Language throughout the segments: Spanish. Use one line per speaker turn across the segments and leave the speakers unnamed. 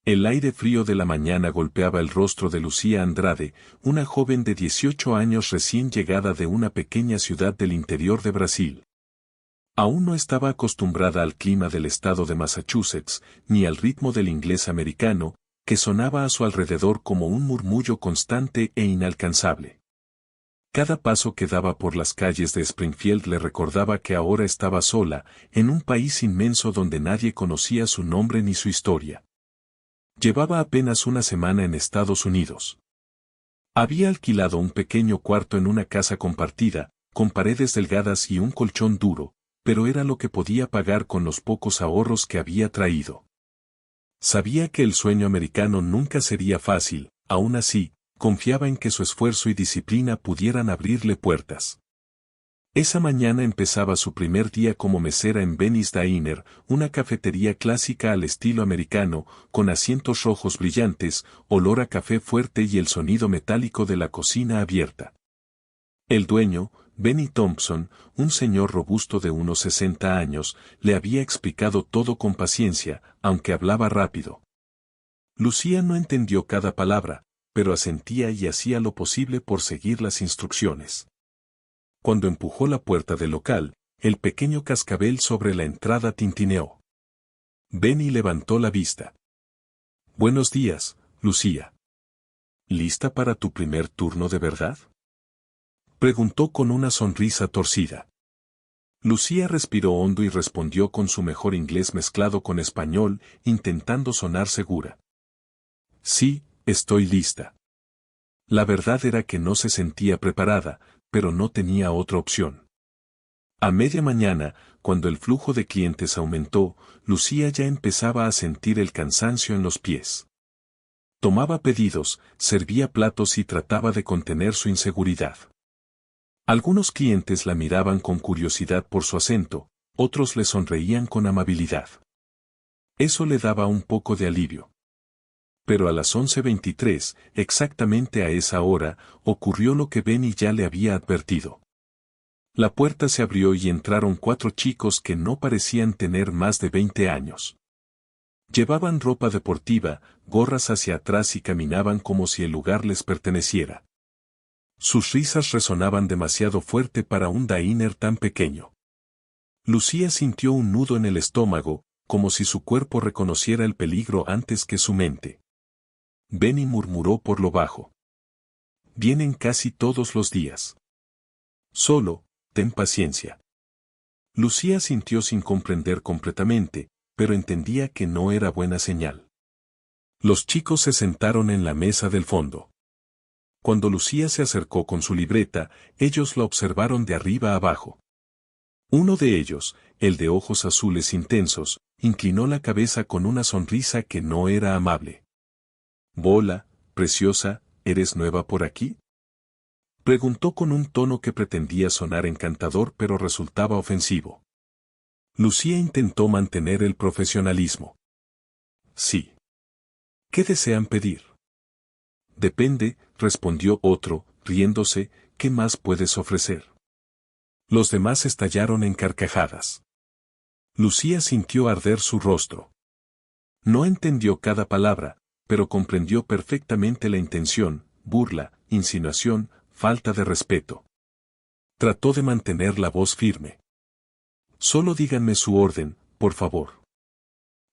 El aire frío de la mañana golpeaba el rostro de Lucía Andrade, una joven de 18 años recién llegada de una pequeña ciudad del interior de Brasil. Aún no estaba acostumbrada al clima del estado de Massachusetts, ni al ritmo del inglés americano, que sonaba a su alrededor como un murmullo constante e inalcanzable. Cada paso que daba por las calles de Springfield le recordaba que ahora estaba sola, en un país inmenso donde nadie conocía su nombre ni su historia. Llevaba apenas una semana en Estados Unidos. Había alquilado un pequeño cuarto en una casa compartida, con paredes delgadas y un colchón duro, pero era lo que podía pagar con los pocos ahorros que había traído. Sabía que el sueño americano nunca sería fácil, aún así, confiaba en que su esfuerzo y disciplina pudieran abrirle puertas. Esa mañana empezaba su primer día como mesera en Benny's Diner, una cafetería clásica al estilo americano, con asientos rojos brillantes, olor a café fuerte y el sonido metálico de la cocina abierta. El dueño, Benny Thompson, un señor robusto de unos 60 años, le había explicado todo con paciencia, aunque hablaba rápido. Lucía no entendió cada palabra, pero asentía y hacía lo posible por seguir las instrucciones. Cuando empujó la puerta del local, el pequeño cascabel sobre la entrada tintineó. Benny levantó la vista. «Buenos días, Lucía. ¿Lista para tu primer turno de verdad?», preguntó con una sonrisa torcida. Lucía respiró hondo y respondió con su mejor inglés mezclado con español, intentando sonar segura. «Sí, estoy lista». La verdad era que no se sentía preparada, pero no tenía otra opción. A media mañana, cuando el flujo de clientes aumentó, Lucía ya empezaba a sentir el cansancio en los pies. Tomaba pedidos, servía platos y trataba de contener su inseguridad. Algunos clientes la miraban con curiosidad por su acento, otros le sonreían con amabilidad. Eso le daba un poco de alivio. Pero a las 11:23, exactamente a esa hora, ocurrió lo que Benny ya le había advertido. La puerta se abrió y entraron 4 chicos que no parecían tener más de 20 años. Llevaban ropa deportiva, gorras hacia atrás y caminaban como si el lugar les perteneciera. Sus risas resonaban demasiado fuerte para un diner tan pequeño. Lucía sintió un nudo en el estómago, como si su cuerpo reconociera el peligro antes que su mente. Benny murmuró por lo bajo. «Vienen casi todos los días. Solo, ten paciencia». Lucía sintió sin comprender completamente, pero entendía que no era buena señal. Los chicos se sentaron en la mesa del fondo. Cuando Lucía se acercó con su libreta, ellos la observaron de arriba a abajo. Uno de ellos, el de ojos azules intensos, inclinó la cabeza con una sonrisa que no era amable. «Bola, preciosa, ¿eres nueva por aquí?», preguntó con un tono que pretendía sonar encantador pero resultaba ofensivo. Lucía intentó mantener el profesionalismo. «Sí». «¿Qué desean pedir?». «Depende», respondió otro, riéndose, «¿qué más puedes ofrecer?». Los demás estallaron en carcajadas. Lucía sintió arder su rostro. No entendió cada palabra, pero comprendió perfectamente la intención, burla, insinuación, falta de respeto. Trató de mantener la voz firme. «Solo díganme su orden, por favor».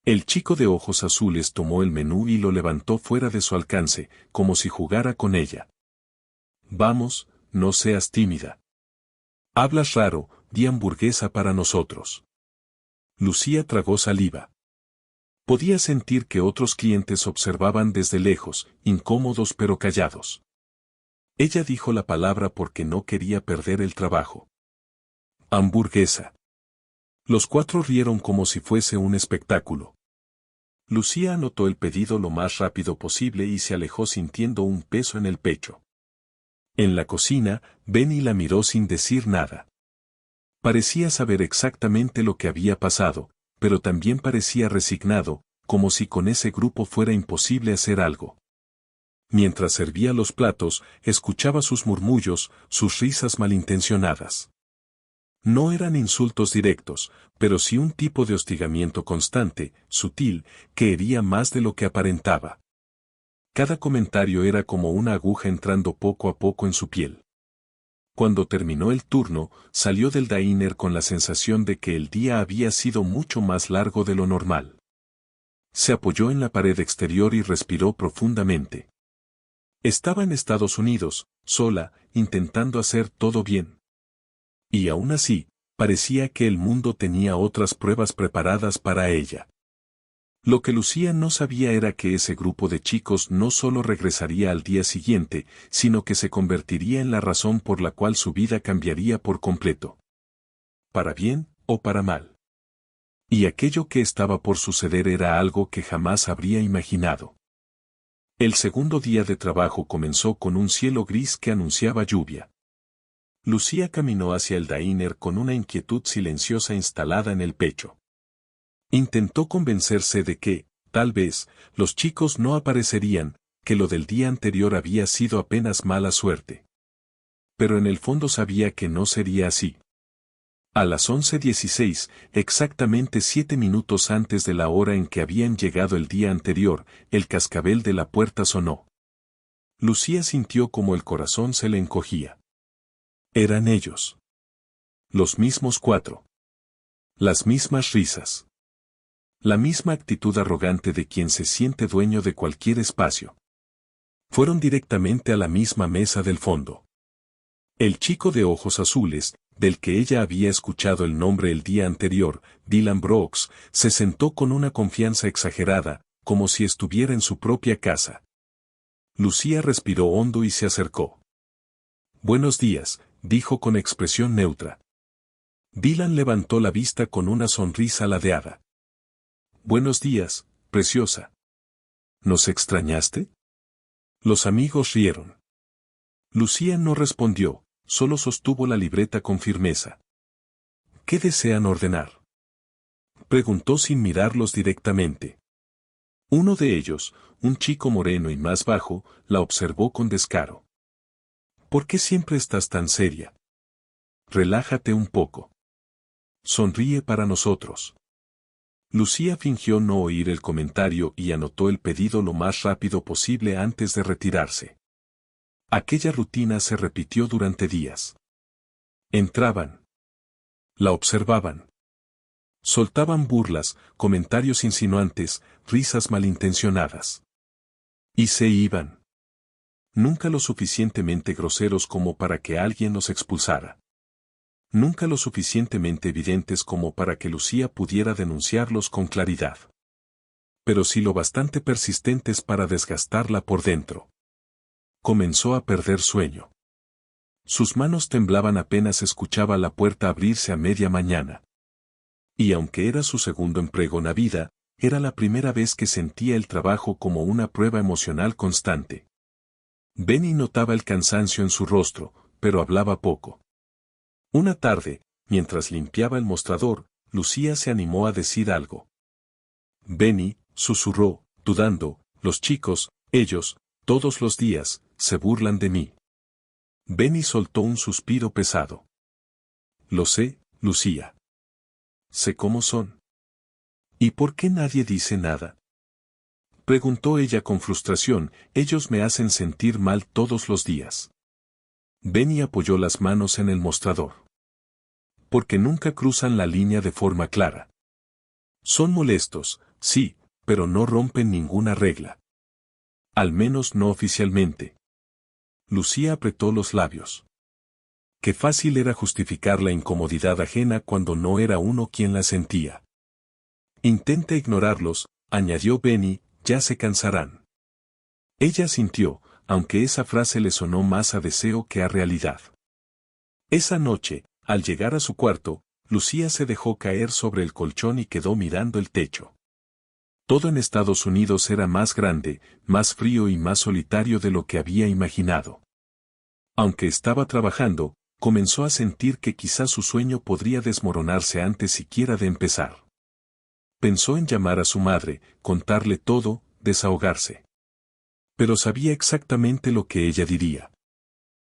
El chico de ojos azules tomó el menú y lo levantó fuera de su alcance, como si jugara con ella. «Vamos, no seas tímida. Hablas raro, di hamburguesa para nosotros». Lucía tragó saliva. Podía sentir que otros clientes observaban desde lejos, incómodos pero callados. Ella dijo la palabra porque no quería perder el trabajo. «Hamburguesa». Los 4 rieron como si fuese un espectáculo. Lucía anotó el pedido lo más rápido posible y se alejó sintiendo un peso en el pecho. En la cocina, Benny la miró sin decir nada. Parecía saber exactamente lo que había pasado, pero también parecía resignado, como si con ese grupo fuera imposible hacer algo. Mientras servía los platos, escuchaba sus murmullos, sus risas malintencionadas. No eran insultos directos, pero sí un tipo de hostigamiento constante, sutil, que hería más de lo que aparentaba. Cada comentario era como una aguja entrando poco a poco en su piel. Cuando terminó el turno, salió del diner con la sensación de que el día había sido mucho más largo de lo normal. Se apoyó en la pared exterior y respiró profundamente. Estaba en Estados Unidos, sola, intentando hacer todo bien. Y aún así, parecía que el mundo tenía otras pruebas preparadas para ella. Lo que Lucía no sabía era que ese grupo de chicos no solo regresaría al día siguiente, sino que se convertiría en la razón por la cual su vida cambiaría por completo. Para bien o para mal. Y aquello que estaba por suceder era algo que jamás habría imaginado. El segundo día de trabajo comenzó con un cielo gris que anunciaba lluvia. Lucía caminó hacia el diner con una inquietud silenciosa instalada en el pecho. Intentó convencerse de que, tal vez, los chicos no aparecerían, que lo del día anterior había sido apenas mala suerte. Pero en el fondo sabía que no sería así. A las 11:16, exactamente 7 minutos antes de la hora en que habían llegado el día anterior, el cascabel de la puerta sonó. Lucía sintió como el corazón se le encogía. Eran ellos. Los mismos 4. Las mismas risas. La misma actitud arrogante de quien se siente dueño de cualquier espacio. Fueron directamente a la misma mesa del fondo. El chico de ojos azules, del que ella había escuchado el nombre el día anterior, Dylan Brooks, se sentó con una confianza exagerada, como si estuviera en su propia casa. Lucía respiró hondo y se acercó. «Buenos días», dijo con expresión neutra. Dylan levantó la vista con una sonrisa ladeada. «Buenos días, preciosa. ¿Nos extrañaste?» Los amigos rieron. Lucía no respondió, solo sostuvo la libreta con firmeza. «¿Qué desean ordenar?», preguntó sin mirarlos directamente. Uno de ellos, un chico moreno y más bajo, la observó con descaro. «¿Por qué siempre estás tan seria? Relájate un poco. Sonríe para nosotros». Lucía fingió no oír el comentario y anotó el pedido lo más rápido posible antes de retirarse. Aquella rutina se repitió durante días. Entraban. La observaban. Soltaban burlas, comentarios insinuantes, risas malintencionadas. Y se iban. Nunca lo suficientemente groseros como para que alguien los expulsara. Nunca lo suficientemente evidentes como para que Lucía pudiera denunciarlos con claridad. Pero sí lo bastante persistentes para desgastarla por dentro. Comenzó a perder sueño. Sus manos temblaban apenas escuchaba la puerta abrirse a media mañana. Y aunque era su segundo empleo en la vida, era la primera vez que sentía el trabajo como una prueba emocional constante. Benny notaba el cansancio en su rostro, pero hablaba poco. Una tarde, mientras limpiaba el mostrador, Lucía se animó a decir algo. «Benny», susurró, dudando, «los chicos, ellos, todos los días, se burlan de mí». Benny soltó un suspiro pesado. «Lo sé, Lucía. Sé cómo son». «¿Y por qué nadie dice nada?», preguntó ella con frustración. «Ellos me hacen sentir mal todos los días». Benny apoyó las manos en el mostrador. «Porque nunca cruzan la línea de forma clara. Son molestos, sí, pero no rompen ninguna regla. Al menos no oficialmente». Lucía apretó los labios. Qué fácil era justificar la incomodidad ajena cuando no era uno quien la sentía. «Intenta ignorarlos», añadió Benny, «ya se cansarán». Ella sintió, aunque esa frase le sonó más a deseo que a realidad. Esa noche, al llegar a su cuarto, Lucía se dejó caer sobre el colchón y quedó mirando el techo. Todo en Estados Unidos era más grande, más frío y más solitario de lo que había imaginado. Aunque estaba trabajando, comenzó a sentir que quizás su sueño podría desmoronarse antes siquiera de empezar. Pensó en llamar a su madre, contarle todo, desahogarse. Pero sabía exactamente lo que ella diría.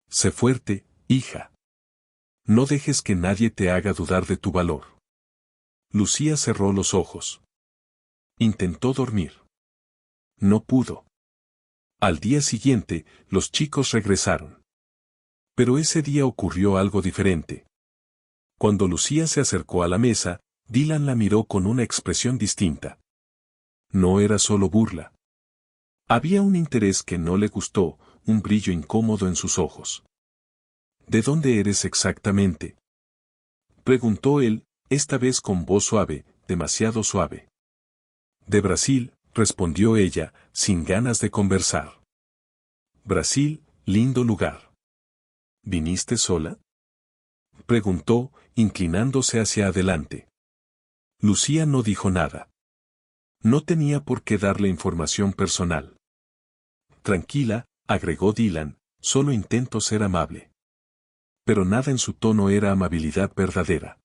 «Sé fuerte, hija». No dejes que nadie te haga dudar de tu valor. Lucía cerró los ojos. Intentó dormir. No pudo. Al día siguiente, los chicos regresaron. Pero ese día ocurrió algo diferente. Cuando Lucía se acercó a la mesa, Dylan la miró con una expresión distinta. No era solo burla. Había un interés que no le gustó, un brillo incómodo en sus ojos. ¿De dónde eres exactamente?, preguntó él, esta vez con voz suave, demasiado suave. De Brasil, respondió ella, sin ganas de conversar. Brasil, lindo lugar. ¿Viniste sola?, preguntó, inclinándose hacia adelante. Lucía no dijo nada. No tenía por qué darle información personal. Tranquila, agregó Dylan, solo intento ser amable. Pero nada en su tono era amabilidad verdadera.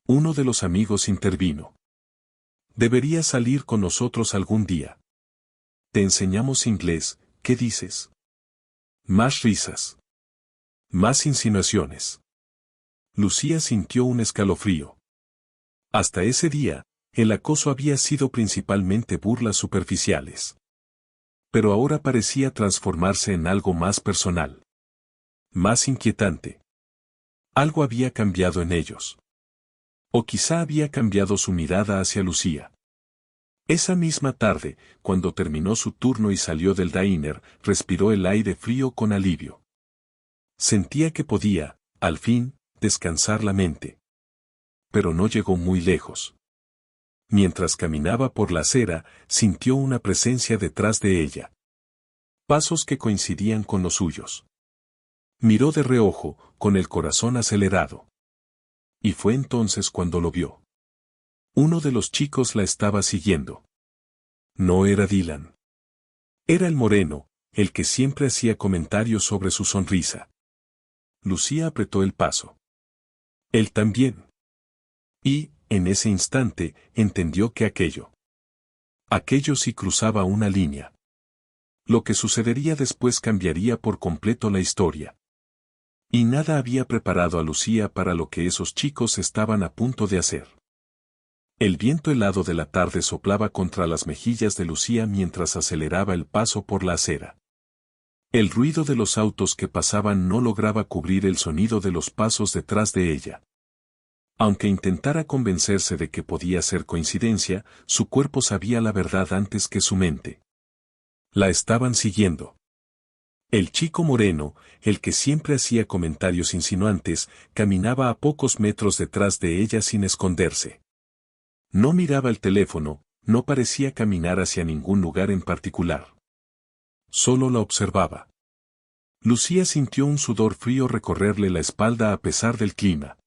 Uno de los amigos intervino. Deberías salir con nosotros algún día. Te enseñamos inglés, ¿qué dices? Más risas. Más insinuaciones. Lucía sintió un escalofrío. Hasta ese día, el acoso había sido principalmente burlas superficiales. Pero ahora parecía transformarse en algo más personal. Más inquietante. Algo había cambiado en ellos. O quizá había cambiado su mirada hacia Lucía. Esa misma tarde, cuando terminó su turno y salió del diner, respiró el aire frío con alivio. Sentía que podía, al fin, descansar la mente. Pero no llegó muy lejos. Mientras caminaba por la acera, sintió una presencia detrás de ella. Pasos que coincidían con los suyos. Miró de reojo, con el corazón acelerado. Y fue entonces cuando lo vio. Uno de los chicos la estaba siguiendo. No era Dylan. Era el moreno, el que siempre hacía comentarios sobre su sonrisa. Lucía apretó el paso. Él también. Y, en ese instante, entendió que aquello sí cruzaba una línea. Lo que sucedería después cambiaría por completo la historia. Y nada había preparado a Lucía para lo que esos chicos estaban a punto de hacer. El viento helado de la tarde soplaba contra las mejillas de Lucía mientras aceleraba el paso por la acera. El ruido de los autos que pasaban no lograba cubrir el sonido de los pasos detrás de ella. Aunque intentara convencerse de que podía ser coincidencia, su cuerpo sabía la verdad antes que su mente. La estaban siguiendo. El chico moreno, el que siempre hacía comentarios insinuantes, caminaba a pocos metros detrás de ella sin esconderse. No miraba el teléfono, no parecía caminar hacia ningún lugar en particular. Solo la observaba. Lucía sintió un sudor frío recorrerle la espalda a pesar del clima.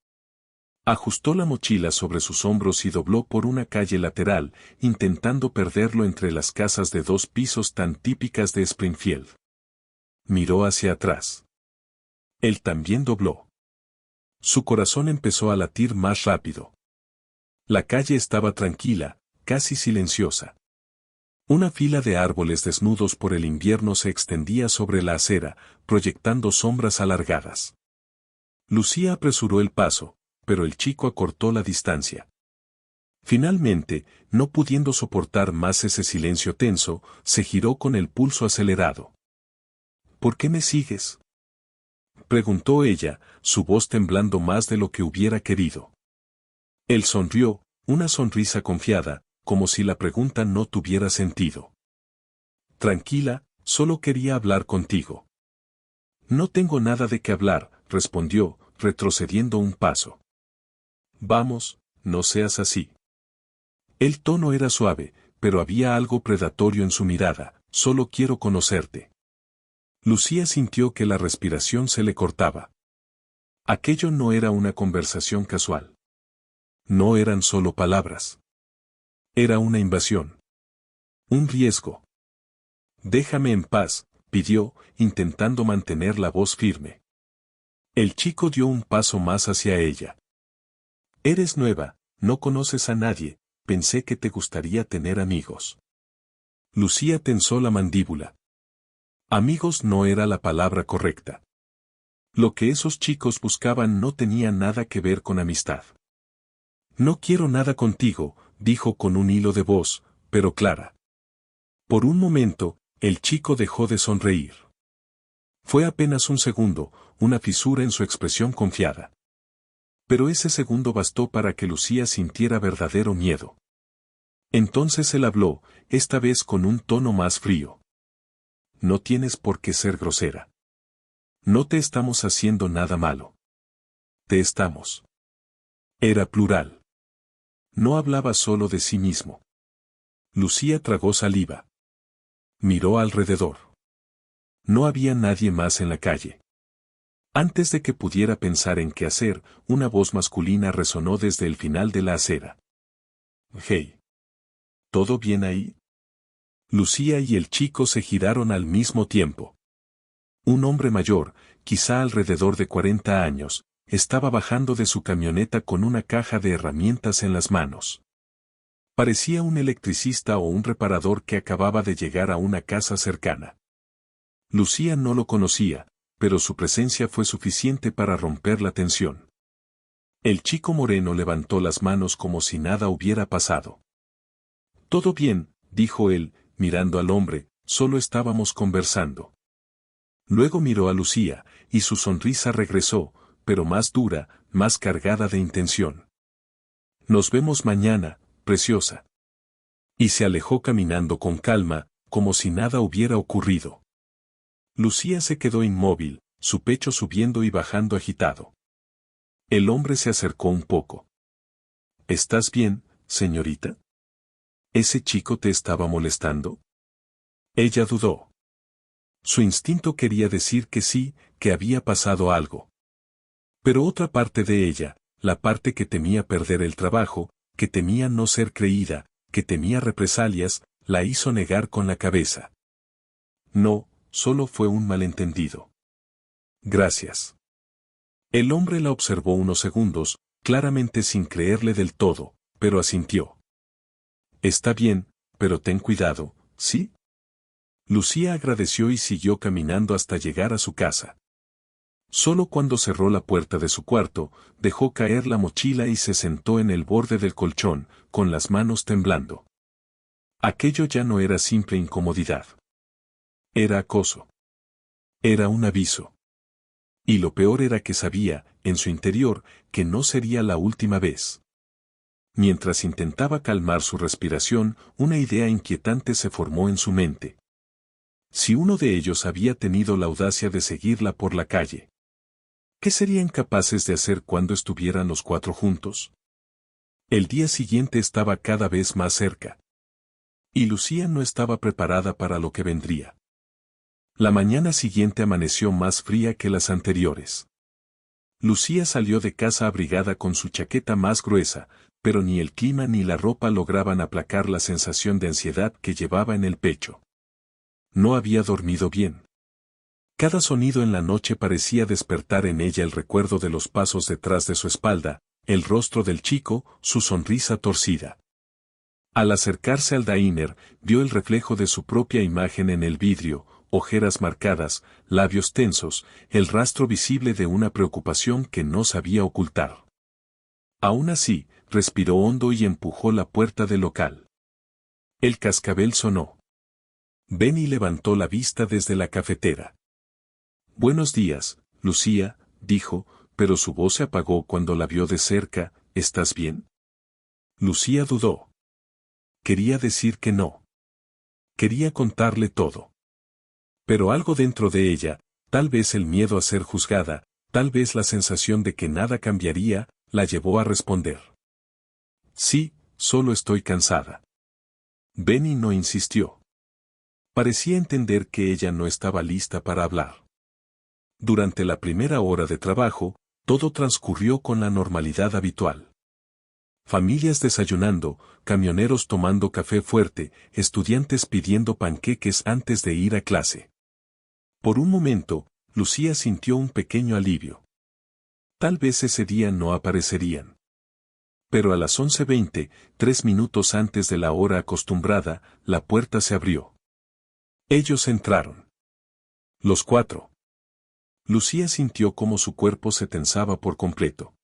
Ajustó la mochila sobre sus hombros y dobló por una calle lateral, intentando perderlo entre las casas de 2 pisos tan típicas de Springfield. Miró hacia atrás. Él también dobló. Su corazón empezó a latir más rápido. La calle estaba tranquila, casi silenciosa. Una fila de árboles desnudos por el invierno se extendía sobre la acera, proyectando sombras alargadas. Lucía apresuró el paso, pero el chico acortó la distancia. Finalmente, no pudiendo soportar más ese silencio tenso, se giró con el pulso acelerado. ¿Por qué me sigues?, preguntó ella, su voz temblando más de lo que hubiera querido. Él sonrió, una sonrisa confiada, como si la pregunta no tuviera sentido. Tranquila, solo quería hablar contigo. No tengo nada de qué hablar, respondió, retrocediendo un paso. Vamos, no seas así. El tono era suave, pero había algo predatorio en su mirada, solo quiero conocerte. Lucía sintió que la respiración se le cortaba. Aquello no era una conversación casual. No eran solo palabras. Era una invasión. Un riesgo. Déjame en paz, pidió, intentando mantener la voz firme. El chico dio un paso más hacia ella. Eres nueva, no conoces a nadie, pensé que te gustaría tener amigos. Lucía tensó la mandíbula. Amigos no era la palabra correcta. Lo que esos chicos buscaban no tenía nada que ver con amistad. No quiero nada contigo, dijo con un hilo de voz, pero clara. Por un momento, el chico dejó de sonreír. Fue apenas un segundo, una fisura en su expresión confiada. Pero ese segundo bastó para que Lucía sintiera verdadero miedo. Entonces él habló, esta vez con un tono más frío. No tienes por qué ser grosera. No te estamos haciendo nada malo. Te estamos. Era plural. No hablaba solo de sí mismo. Lucía tragó saliva. Miró alrededor. No había nadie más en la calle. Antes de que pudiera pensar en qué hacer, una voz masculina resonó desde el final de la acera. «Hey. ¿Todo bien ahí?» Lucía y el chico se giraron al mismo tiempo. Un hombre mayor, quizá alrededor de 40 años, estaba bajando de su camioneta con una caja de herramientas en las manos. Parecía un electricista o un reparador que acababa de llegar a una casa cercana. Lucía no lo conocía, pero su presencia fue suficiente para romper la tensión. El chico moreno levantó las manos como si nada hubiera pasado. «Todo bien», dijo él, mirando al hombre, «solo estábamos conversando». Luego miró a Lucía, y su sonrisa regresó, pero más dura, más cargada de intención. «Nos vemos mañana, preciosa». Y se alejó caminando con calma, como si nada hubiera ocurrido. Lucía se quedó inmóvil, su pecho subiendo y bajando agitado. El hombre se acercó un poco. «¿Estás bien, señorita? ¿Ese chico te estaba molestando?» Ella dudó. Su instinto quería decir que sí, que había pasado algo. Pero otra parte de ella, la parte que temía perder el trabajo, que temía no ser creída, que temía represalias, la hizo negar con la cabeza. «No, solo fue un malentendido». «Gracias». El hombre la observó unos segundos, claramente sin creerle del todo, pero asintió. «Está bien, pero ten cuidado, ¿sí?» Lucía agradeció y siguió caminando hasta llegar a su casa. Solo cuando cerró la puerta de su cuarto, dejó caer la mochila y se sentó en el borde del colchón, con las manos temblando. Aquello ya no era simple incomodidad. Era acoso. Era un aviso. Y lo peor era que sabía, en su interior, que no sería la última vez. Mientras intentaba calmar su respiración, una idea inquietante se formó en su mente. Si uno de ellos había tenido la audacia de seguirla por la calle, ¿qué serían capaces de hacer cuando estuvieran los cuatro juntos? El día siguiente estaba cada vez más cerca. Y Lucía no estaba preparada para lo que vendría. La mañana siguiente amaneció más fría que las anteriores. Lucía salió de casa abrigada con su chaqueta más gruesa, pero ni el clima ni la ropa lograban aplacar la sensación de ansiedad que llevaba en el pecho. No había dormido bien. Cada sonido en la noche parecía despertar en ella el recuerdo de los pasos detrás de su espalda, el rostro del chico, su sonrisa torcida. Al acercarse al diner, vio el reflejo de su propia imagen en el vidrio, ojeras marcadas, labios tensos, el rastro visible de una preocupación que no sabía ocultar. Aún así, respiró hondo y empujó la puerta del local. El cascabel sonó. Benny levantó la vista desde la cafetera. «Buenos días, Lucía», dijo, pero su voz se apagó cuando la vio de cerca. «¿Estás bien?» Lucía dudó. Quería decir que no. Quería contarle todo. Pero algo dentro de ella, tal vez el miedo a ser juzgada, tal vez la sensación de que nada cambiaría, la llevó a responder. «Sí, solo estoy cansada». Benny no insistió. Parecía entender que ella no estaba lista para hablar. Durante la primera hora de trabajo, todo transcurrió con la normalidad habitual. Familias desayunando, camioneros tomando café fuerte, estudiantes pidiendo panqueques antes de ir a clase. Por un momento, Lucía sintió un pequeño alivio. Tal vez ese día no aparecerían. Pero a las 11:20, 3 minutos antes de la hora acostumbrada, la puerta se abrió. Ellos entraron. Los cuatro. Lucía sintió cómo su cuerpo se tensaba por completo.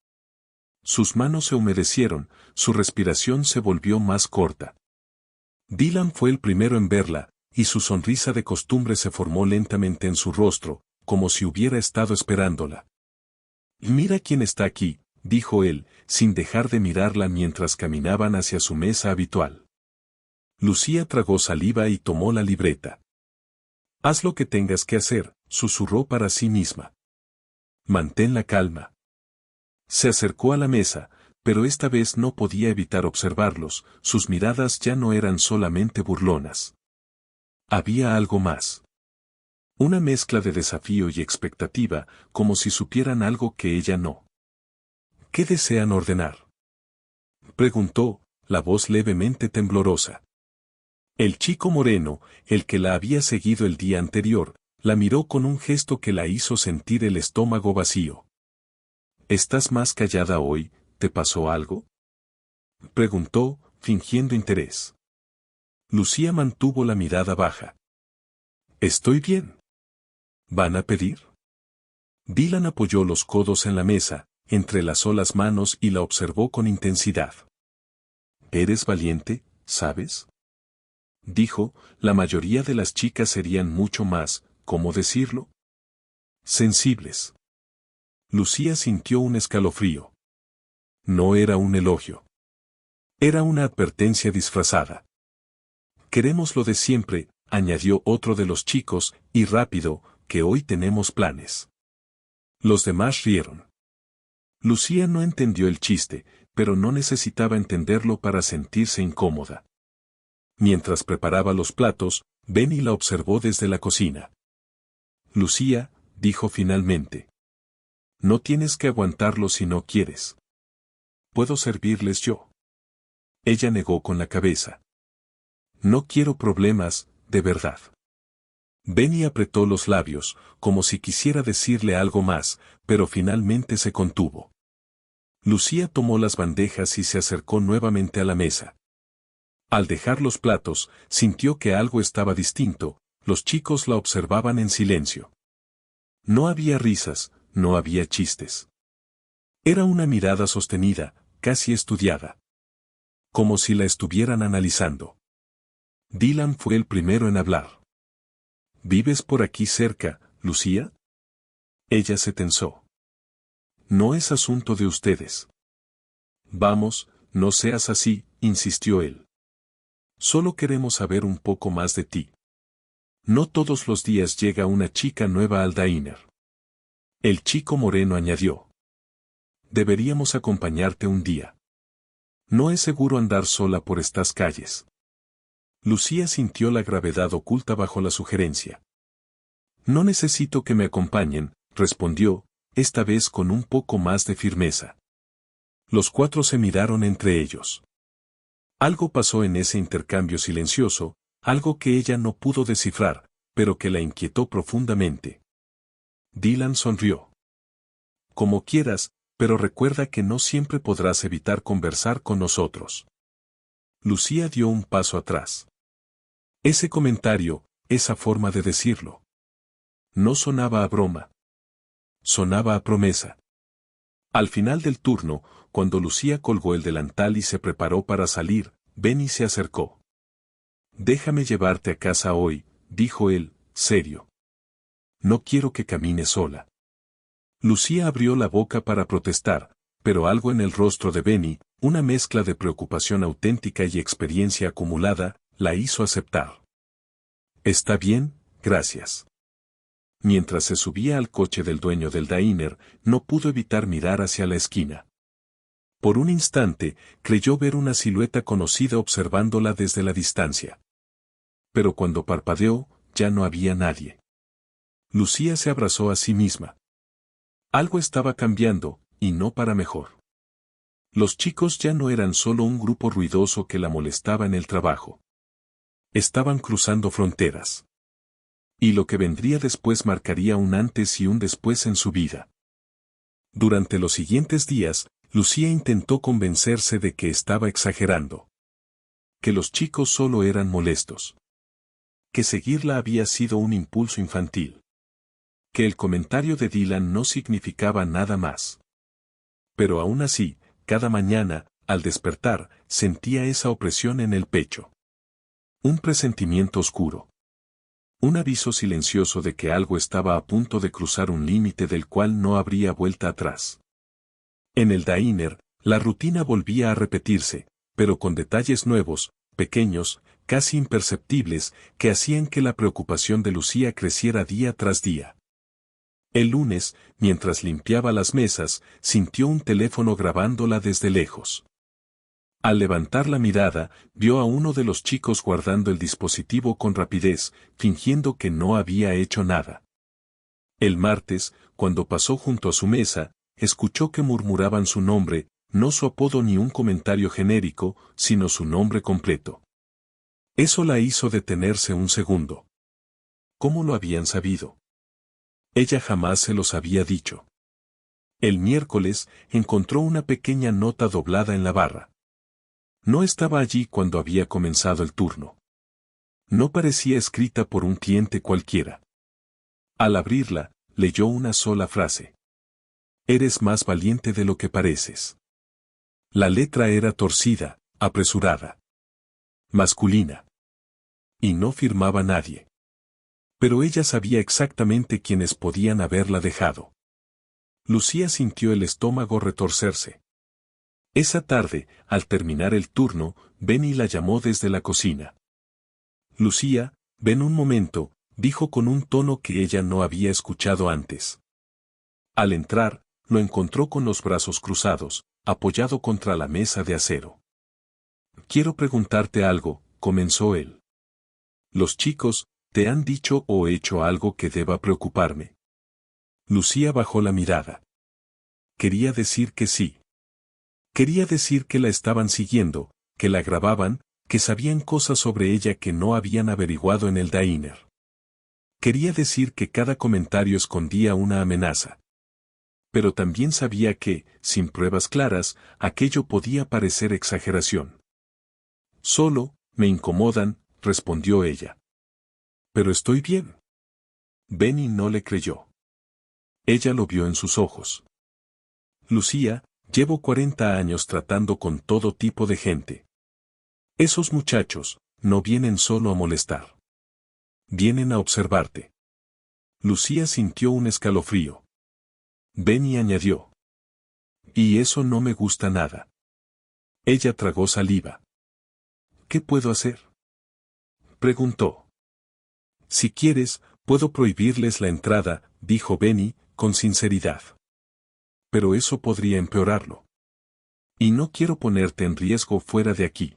Sus manos se humedecieron, su respiración se volvió más corta. Dylan fue el primero en verla, y su sonrisa de costumbre se formó lentamente en su rostro, como si hubiera estado esperándola. «Mira quién está aquí», dijo él, sin dejar de mirarla mientras caminaban hacia su mesa habitual. Lucía tragó saliva y tomó la libreta. «Haz lo que tengas que hacer», susurró para sí misma. «Mantén la calma». Se acercó a la mesa, pero esta vez no podía evitar observarlos, sus miradas ya no eran solamente burlonas. Había algo más. Una mezcla de desafío y expectativa, como si supieran algo que ella no. «¿Qué desean ordenar?», preguntó, la voz levemente temblorosa. El chico moreno, el que la había seguido el día anterior, la miró con un gesto que la hizo sentir el estómago vacío. «¿Estás más callada hoy? ¿Te pasó algo?», preguntó, fingiendo interés. Lucía mantuvo la mirada baja. «Estoy bien». «¿Van a pedir?». Dylan apoyó los codos en la mesa, entrelazó las manos y la observó con intensidad. «Eres valiente, ¿sabes?», dijo. La mayoría de las chicas serían mucho más, ¿cómo decirlo?, sensibles. Lucía sintió un escalofrío. No era un elogio. Era una advertencia disfrazada. «Queremos lo de siempre», añadió otro de los chicos, «y rápido, que hoy tenemos planes». Los demás rieron. Lucía no entendió el chiste, pero no necesitaba entenderlo para sentirse incómoda. Mientras preparaba los platos, Benny la observó desde la cocina. «Lucía», dijo finalmente. «No tienes que aguantarlo si no quieres. ¿Puedo servirles yo?». Ella negó con la cabeza. «No quiero problemas, de verdad». Benny apretó los labios, como si quisiera decirle algo más, pero finalmente se contuvo. Lucía tomó las bandejas y se acercó nuevamente a la mesa. Al dejar los platos, sintió que algo estaba distinto, los chicos la observaban en silencio. No había risas, no había chistes. Era una mirada sostenida, casi estudiada. Como si la estuvieran analizando. Dylan fue el primero en hablar. «¿Vives por aquí cerca, Lucía?». Ella se tensó. «No es asunto de ustedes». «Vamos, no seas así», insistió él. «Solo queremos saber un poco más de ti. No todos los días llega una chica nueva al diner». El chico moreno añadió. «Deberíamos acompañarte un día. No es seguro andar sola por estas calles». Lucía sintió la gravedad oculta bajo la sugerencia. «No necesito que me acompañen», respondió, esta vez con un poco más de firmeza. Los cuatro se miraron entre ellos. Algo pasó en ese intercambio silencioso, algo que ella no pudo descifrar, pero que la inquietó profundamente. Dylan sonrió. «Como quieras, pero recuerda que no siempre podrás evitar conversar con nosotros». Lucía dio un paso atrás. Ese comentario, esa forma de decirlo. No sonaba a broma. Sonaba a promesa. Al final del turno, cuando Lucía colgó el delantal y se preparó para salir, Benny se acercó. «Déjame llevarte a casa hoy», dijo él, serio. «No quiero que camines sola». Lucía abrió la boca para protestar, pero algo en el rostro de Benny, una mezcla de preocupación auténtica y experiencia acumulada, la hizo aceptar. «Está bien, gracias». Mientras se subía al coche del dueño del diner, no pudo evitar mirar hacia la esquina. Por un instante, creyó ver una silueta conocida observándola desde la distancia. Pero cuando parpadeó, ya no había nadie. Lucía se abrazó a sí misma. Algo estaba cambiando, y no para mejor. Los chicos ya no eran solo un grupo ruidoso que la molestaba en el trabajo. Estaban cruzando fronteras. Y lo que vendría después marcaría un antes y un después en su vida. Durante los siguientes días, Lucía intentó convencerse de que estaba exagerando. Que los chicos solo eran molestos. Que seguirla había sido un impulso infantil. que el comentario de Dylan no significaba nada más. Pero aún así, cada mañana, al despertar, sentía esa opresión en el pecho. Un presentimiento oscuro. Un aviso silencioso de que algo estaba a punto de cruzar un límite del cual no habría vuelta atrás. En el diner, la rutina volvía a repetirse, pero con detalles nuevos, pequeños, casi imperceptibles, que hacían que la preocupación de Lucía creciera día tras día. El lunes, mientras limpiaba las mesas, sintió un teléfono grabándola desde lejos. Al levantar la mirada, vio a uno de los chicos guardando el dispositivo con rapidez, fingiendo que no había hecho nada. El martes, cuando pasó junto a su mesa, escuchó que murmuraban su nombre, no su apodo ni un comentario genérico, sino su nombre completo. Eso la hizo detenerse un segundo. ¿Cómo lo habían sabido? Ella jamás se los había dicho. El miércoles, encontró una pequeña nota doblada en la barra. No estaba allí cuando había comenzado el turno. No parecía escrita por un cliente cualquiera. Al abrirla, leyó una sola frase. Eres más valiente de lo que pareces. La letra era torcida, apresurada. Masculina. Y no firmaba nadie. Pero ella sabía exactamente quiénes podían haberla dejado. Lucía sintió el estómago retorcerse. Esa tarde, al terminar el turno, Benny la llamó desde la cocina. Lucía, ven un momento, dijo con un tono que ella no había escuchado antes. Al entrar, lo encontró con los brazos cruzados, apoyado contra la mesa de acero. Quiero preguntarte algo, comenzó él. Los chicos, ¿te han dicho o hecho algo que deba preocuparme? Lucía bajó la mirada. Quería decir que sí. Quería decir que la estaban siguiendo, que la grababan, que sabían cosas sobre ella que no habían averiguado en el diner. Quería decir que cada comentario escondía una amenaza. Pero también sabía que, sin pruebas claras, aquello podía parecer exageración. Solo, me incomodan, respondió ella. Pero estoy bien. Benny no le creyó. Ella lo vio en sus ojos. Lucía, llevo 40 años tratando con todo tipo de gente. Esos muchachos, no vienen solo a molestar. Vienen a observarte. Lucía sintió un escalofrío. Benny añadió. Y eso no me gusta nada. Ella tragó saliva. ¿Qué puedo hacer? Preguntó. Si quieres, puedo prohibirles la entrada, dijo Benny, con sinceridad. Pero eso podría empeorarlo. Y no quiero ponerte en riesgo fuera de aquí.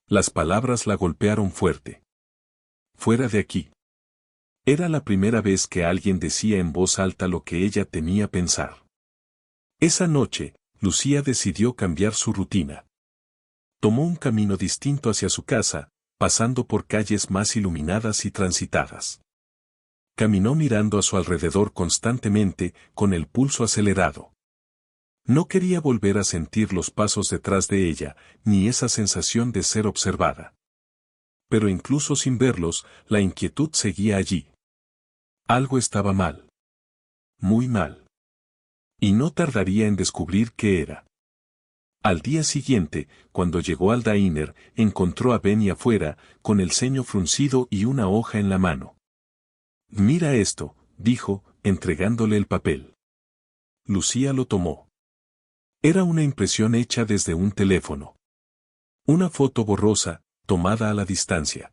Las palabras la golpearon fuerte. Fuera de aquí. Era la primera vez que alguien decía en voz alta lo que ella temía pensar. Esa noche, Lucía decidió cambiar su rutina. Tomó un camino distinto hacia su casa, pasando por calles más iluminadas y transitadas. Caminó mirando a su alrededor constantemente, con el pulso acelerado. No quería volver a sentir los pasos detrás de ella, ni esa sensación de ser observada. Pero incluso sin verlos, la inquietud seguía allí. Algo estaba mal. Muy mal. Y no tardaría en descubrir qué era. Al día siguiente, cuando llegó al diner, encontró a Benny afuera, con el ceño fruncido y una hoja en la mano. Mira esto, dijo, entregándole el papel. Lucía lo tomó. Era una impresión hecha desde un teléfono. Una foto borrosa, tomada a la distancia.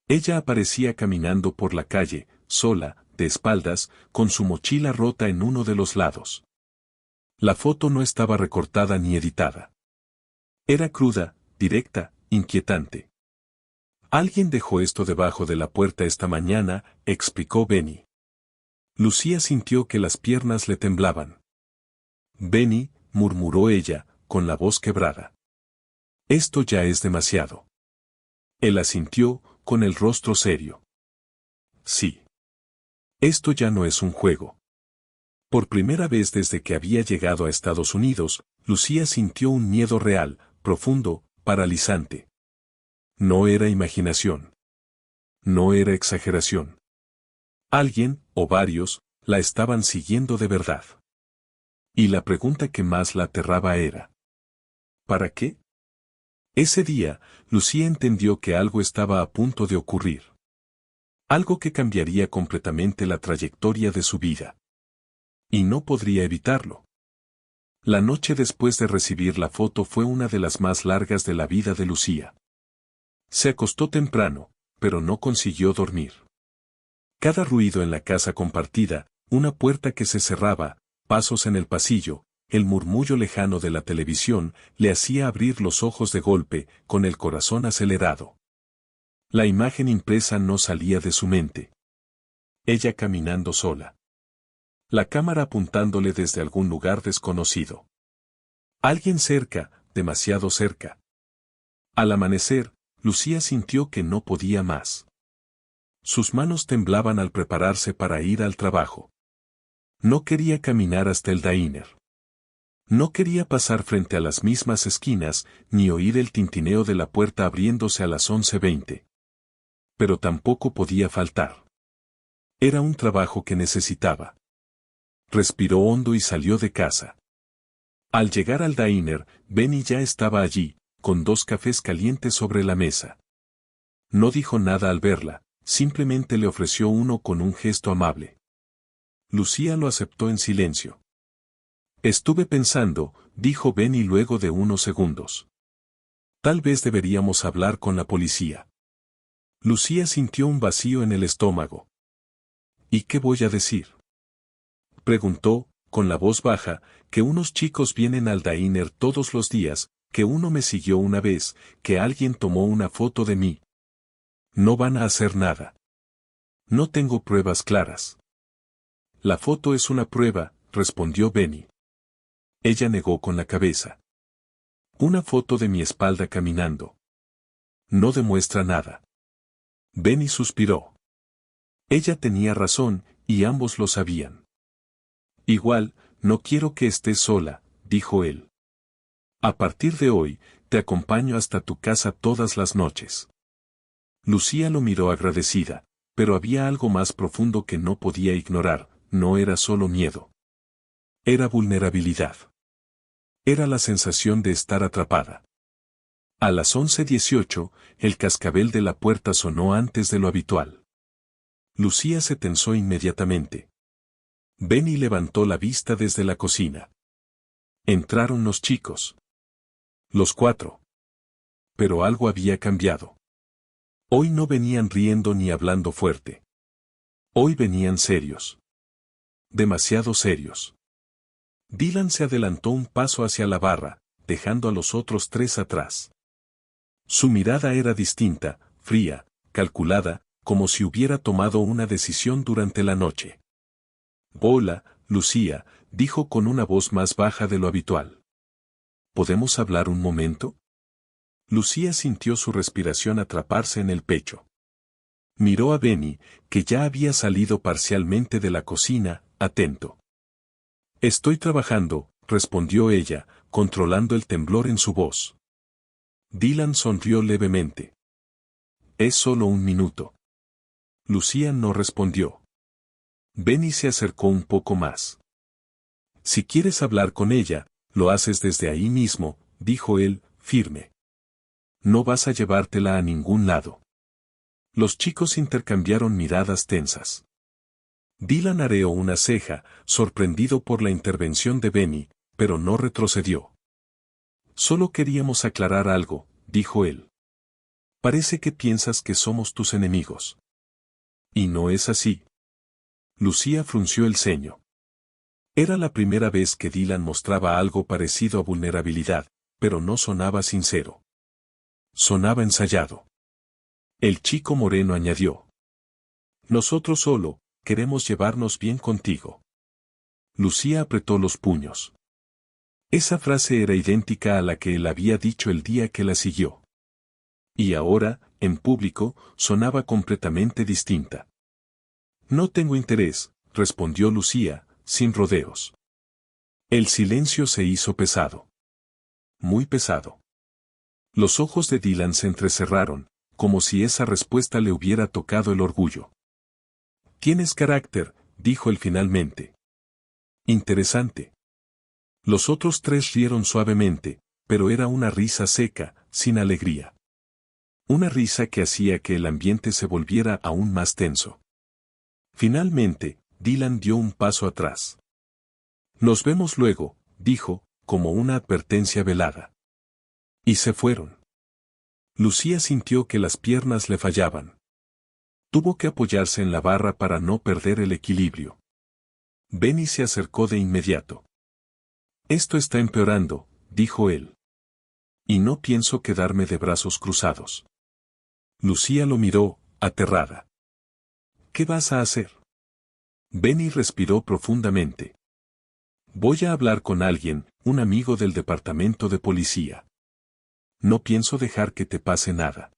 Ella aparecía caminando por la calle, sola, de espaldas, con su mochila rota en uno de los lados. La foto no estaba recortada ni editada. Era cruda, directa, inquietante. Alguien dejó esto debajo de la puerta esta mañana, explicó Benny. Lucía sintió que las piernas le temblaban. Benny, murmuró ella, con la voz quebrada. Esto ya es demasiado. Él asintió, con el rostro serio. Sí. Esto ya no es un juego. Por primera vez desde que había llegado a Estados Unidos, Lucía sintió un miedo real, profundo, paralizante. No era imaginación. No era exageración. Alguien, o varios, la estaban siguiendo de verdad. Y la pregunta que más la aterraba era: ¿para qué? Ese día, Lucía entendió que algo estaba a punto de ocurrir. Algo que cambiaría completamente la trayectoria de su vida. Y no podría evitarlo. La noche después de recibir la foto fue una de las más largas de la vida de Lucía. Se acostó temprano, pero no consiguió dormir. Cada ruido en la casa compartida, una puerta que se cerraba, pasos en el pasillo, el murmullo lejano de la televisión, le hacía abrir los ojos de golpe, con el corazón acelerado. La imagen impresa no salía de su mente. Ella caminando sola. La cámara apuntándole desde algún lugar desconocido. Alguien cerca, demasiado cerca. Al amanecer, Lucía sintió que no podía más. Sus manos temblaban al prepararse para ir al trabajo. No quería caminar hasta el diner. No quería pasar frente a las mismas esquinas, ni oír el tintineo de la puerta abriéndose a las 11:20. Pero tampoco podía faltar. Era un trabajo que necesitaba. Respiró hondo y salió de casa. Al llegar al diner, Benny ya estaba allí, con 2 cafés calientes sobre la mesa. No dijo nada al verla, simplemente le ofreció uno con un gesto amable. Lucía lo aceptó en silencio. Estuve pensando, dijo Benny luego de unos segundos. Tal vez deberíamos hablar con la policía. Lucía sintió un vacío en el estómago. ¿Y qué voy a decir? Preguntó, con la voz baja, que unos chicos vienen al diner todos los días, que uno me siguió una vez, que alguien tomó una foto de mí. No van a hacer nada. No tengo pruebas claras. La foto es una prueba, respondió Benny. Ella negó con la cabeza. Una foto de mi espalda caminando. No demuestra nada. Benny suspiró. Ella tenía razón, y ambos lo sabían. Igual, no quiero que estés sola, dijo él. A partir de hoy, te acompaño hasta tu casa todas las noches. Lucía lo miró agradecida, pero había algo más profundo que no podía ignorar, no era solo miedo. Era vulnerabilidad. Era la sensación de estar atrapada. A las 11:18, el cascabel de la puerta sonó antes de lo habitual. Lucía se tensó inmediatamente. Benny levantó la vista desde la cocina. Entraron los chicos. Los 4. Pero algo había cambiado. Hoy no venían riendo ni hablando fuerte. Hoy venían serios. Demasiado serios. Dylan se adelantó un paso hacia la barra, dejando a los otros 3 atrás. Su mirada era distinta, fría, calculada, como si hubiera tomado una decisión durante la noche. Hola, Lucía, dijo con una voz más baja de lo habitual. ¿Podemos hablar un momento? Lucía sintió su respiración atraparse en el pecho. Miró a Benny, que ya había salido parcialmente de la cocina, atento. Estoy trabajando, respondió ella, controlando el temblor en su voz. Dylan sonrió levemente. Es solo un minuto. Lucía no respondió. Benny se acercó un poco más. Si quieres hablar con ella, lo haces desde ahí mismo, dijo él, firme. No vas a llevártela a ningún lado. Los chicos intercambiaron miradas tensas. Dylan areó una ceja, sorprendido por la intervención de Benny, pero no retrocedió. Solo queríamos aclarar algo, dijo él. Parece que piensas que somos tus enemigos. Y no es así. Lucía frunció el ceño. Era la primera vez que Dylan mostraba algo parecido a vulnerabilidad, pero no sonaba sincero. Sonaba ensayado. El chico moreno añadió. Nosotros solo, queremos llevarnos bien contigo. Lucía apretó los puños. Esa frase era idéntica a la que él había dicho el día que la siguió. Y ahora, en público, sonaba completamente distinta. No tengo interés, respondió Lucía, sin rodeos. El silencio se hizo pesado. Muy pesado. Los ojos de Dylan se entrecerraron, como si esa respuesta le hubiera tocado el orgullo. Tienes carácter, dijo él finalmente. Interesante. Los otros tres rieron suavemente, pero era una risa seca, sin alegría. Una risa que hacía que el ambiente se volviera aún más tenso. Finalmente, Dylan dio un paso atrás. Nos vemos luego, dijo, como una advertencia velada. Y se fueron. Lucía sintió que las piernas le fallaban. Tuvo que apoyarse en la barra para no perder el equilibrio. Benny se acercó de inmediato. Esto está empeorando, dijo él. Y no pienso quedarme de brazos cruzados. Lucía lo miró, aterrada. ¿Qué vas a hacer? Benny respiró profundamente. Voy a hablar con alguien, un amigo del departamento de policía. No pienso dejar que te pase nada.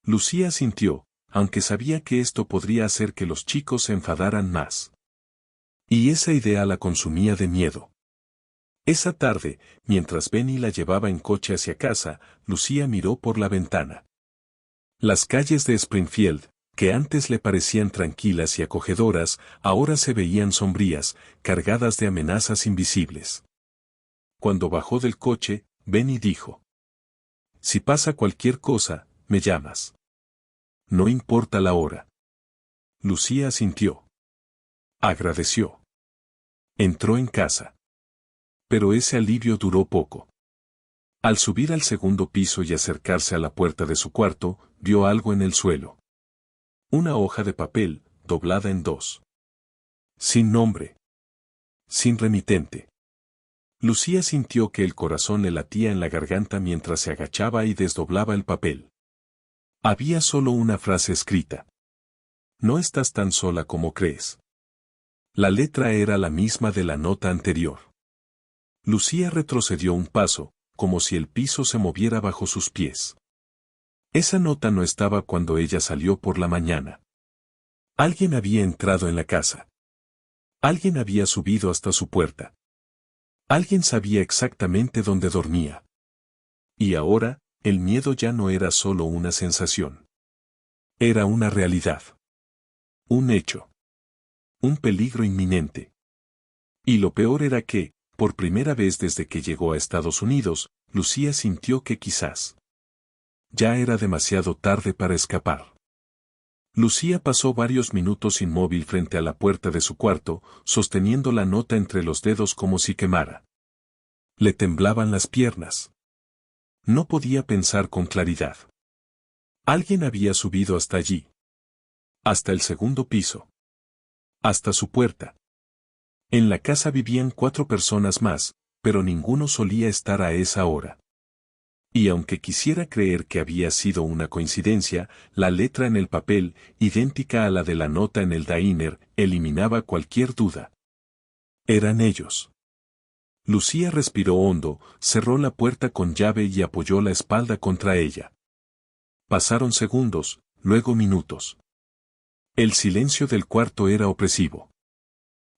Lucía sintió, aunque sabía que esto podría hacer que los chicos se enfadaran más. Y esa idea la consumía de miedo. Esa tarde, mientras Benny la llevaba en coche hacia casa, Lucía miró por la ventana. Las calles de Springfield, que antes le parecían tranquilas y acogedoras, ahora se veían sombrías, cargadas de amenazas invisibles. Cuando bajó del coche, Benny dijo: Si pasa cualquier cosa, me llamas. No importa la hora. Lucía asintió. Agradeció. Entró en casa. Pero ese alivio duró poco. Al subir al segundo piso y acercarse a la puerta de su cuarto, vio algo en el suelo. Una hoja de papel, doblada en dos. Sin nombre. Sin remitente. Lucía sintió que el corazón le latía en la garganta mientras se agachaba y desdoblaba el papel. Había solo una frase escrita. No estás tan sola como crees. La letra era la misma de la nota anterior. Lucía retrocedió un paso, como si el piso se moviera bajo sus pies. Esa nota no estaba cuando ella salió por la mañana. Alguien había entrado en la casa. Alguien había subido hasta su puerta. Alguien sabía exactamente dónde dormía. Y ahora, el miedo ya no era solo una sensación. Era una realidad. Un hecho. Un peligro inminente. Y lo peor era que, por primera vez desde que llegó a Estados Unidos, Lucía sintió que quizás ya era demasiado tarde para escapar. Lucía pasó varios minutos inmóvil frente a la puerta de su cuarto, sosteniendo la nota entre los dedos como si quemara. Le temblaban las piernas. No podía pensar con claridad. Alguien había subido hasta allí. Hasta el segundo piso. Hasta su puerta. En la casa vivían 4 personas más, pero ninguno solía estar a esa hora. Y aunque quisiera creer que había sido una coincidencia, la letra en el papel, idéntica a la de la nota en el diner, eliminaba cualquier duda. Eran ellos. Lucía respiró hondo, cerró la puerta con llave y apoyó la espalda contra ella. Pasaron segundos, luego minutos. El silencio del cuarto era opresivo.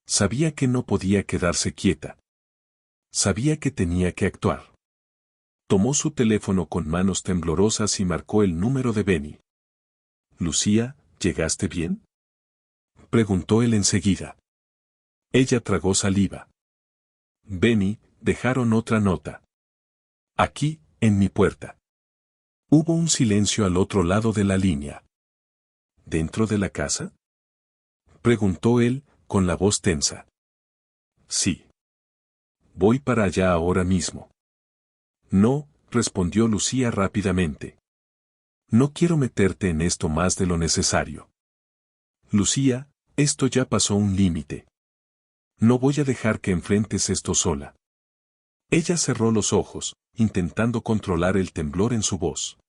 Sabía que no podía quedarse quieta. Sabía que tenía que actuar. Tomó su teléfono con manos temblorosas y marcó el número de Benny. «Lucía, ¿llegaste bien?», preguntó él enseguida. Ella tragó saliva. «Benny, dejaron otra nota. Aquí, en mi puerta». Hubo un silencio al otro lado de la línea. «¿Dentro de la casa?», preguntó él, con la voz tensa. «Sí. Voy para allá ahora mismo». «No», respondió Lucía rápidamente. «No quiero meterte en esto más de lo necesario». «Lucía, esto ya pasó un límite. No voy a dejar que enfrentes esto sola». Ella cerró los ojos, intentando controlar el temblor en su voz.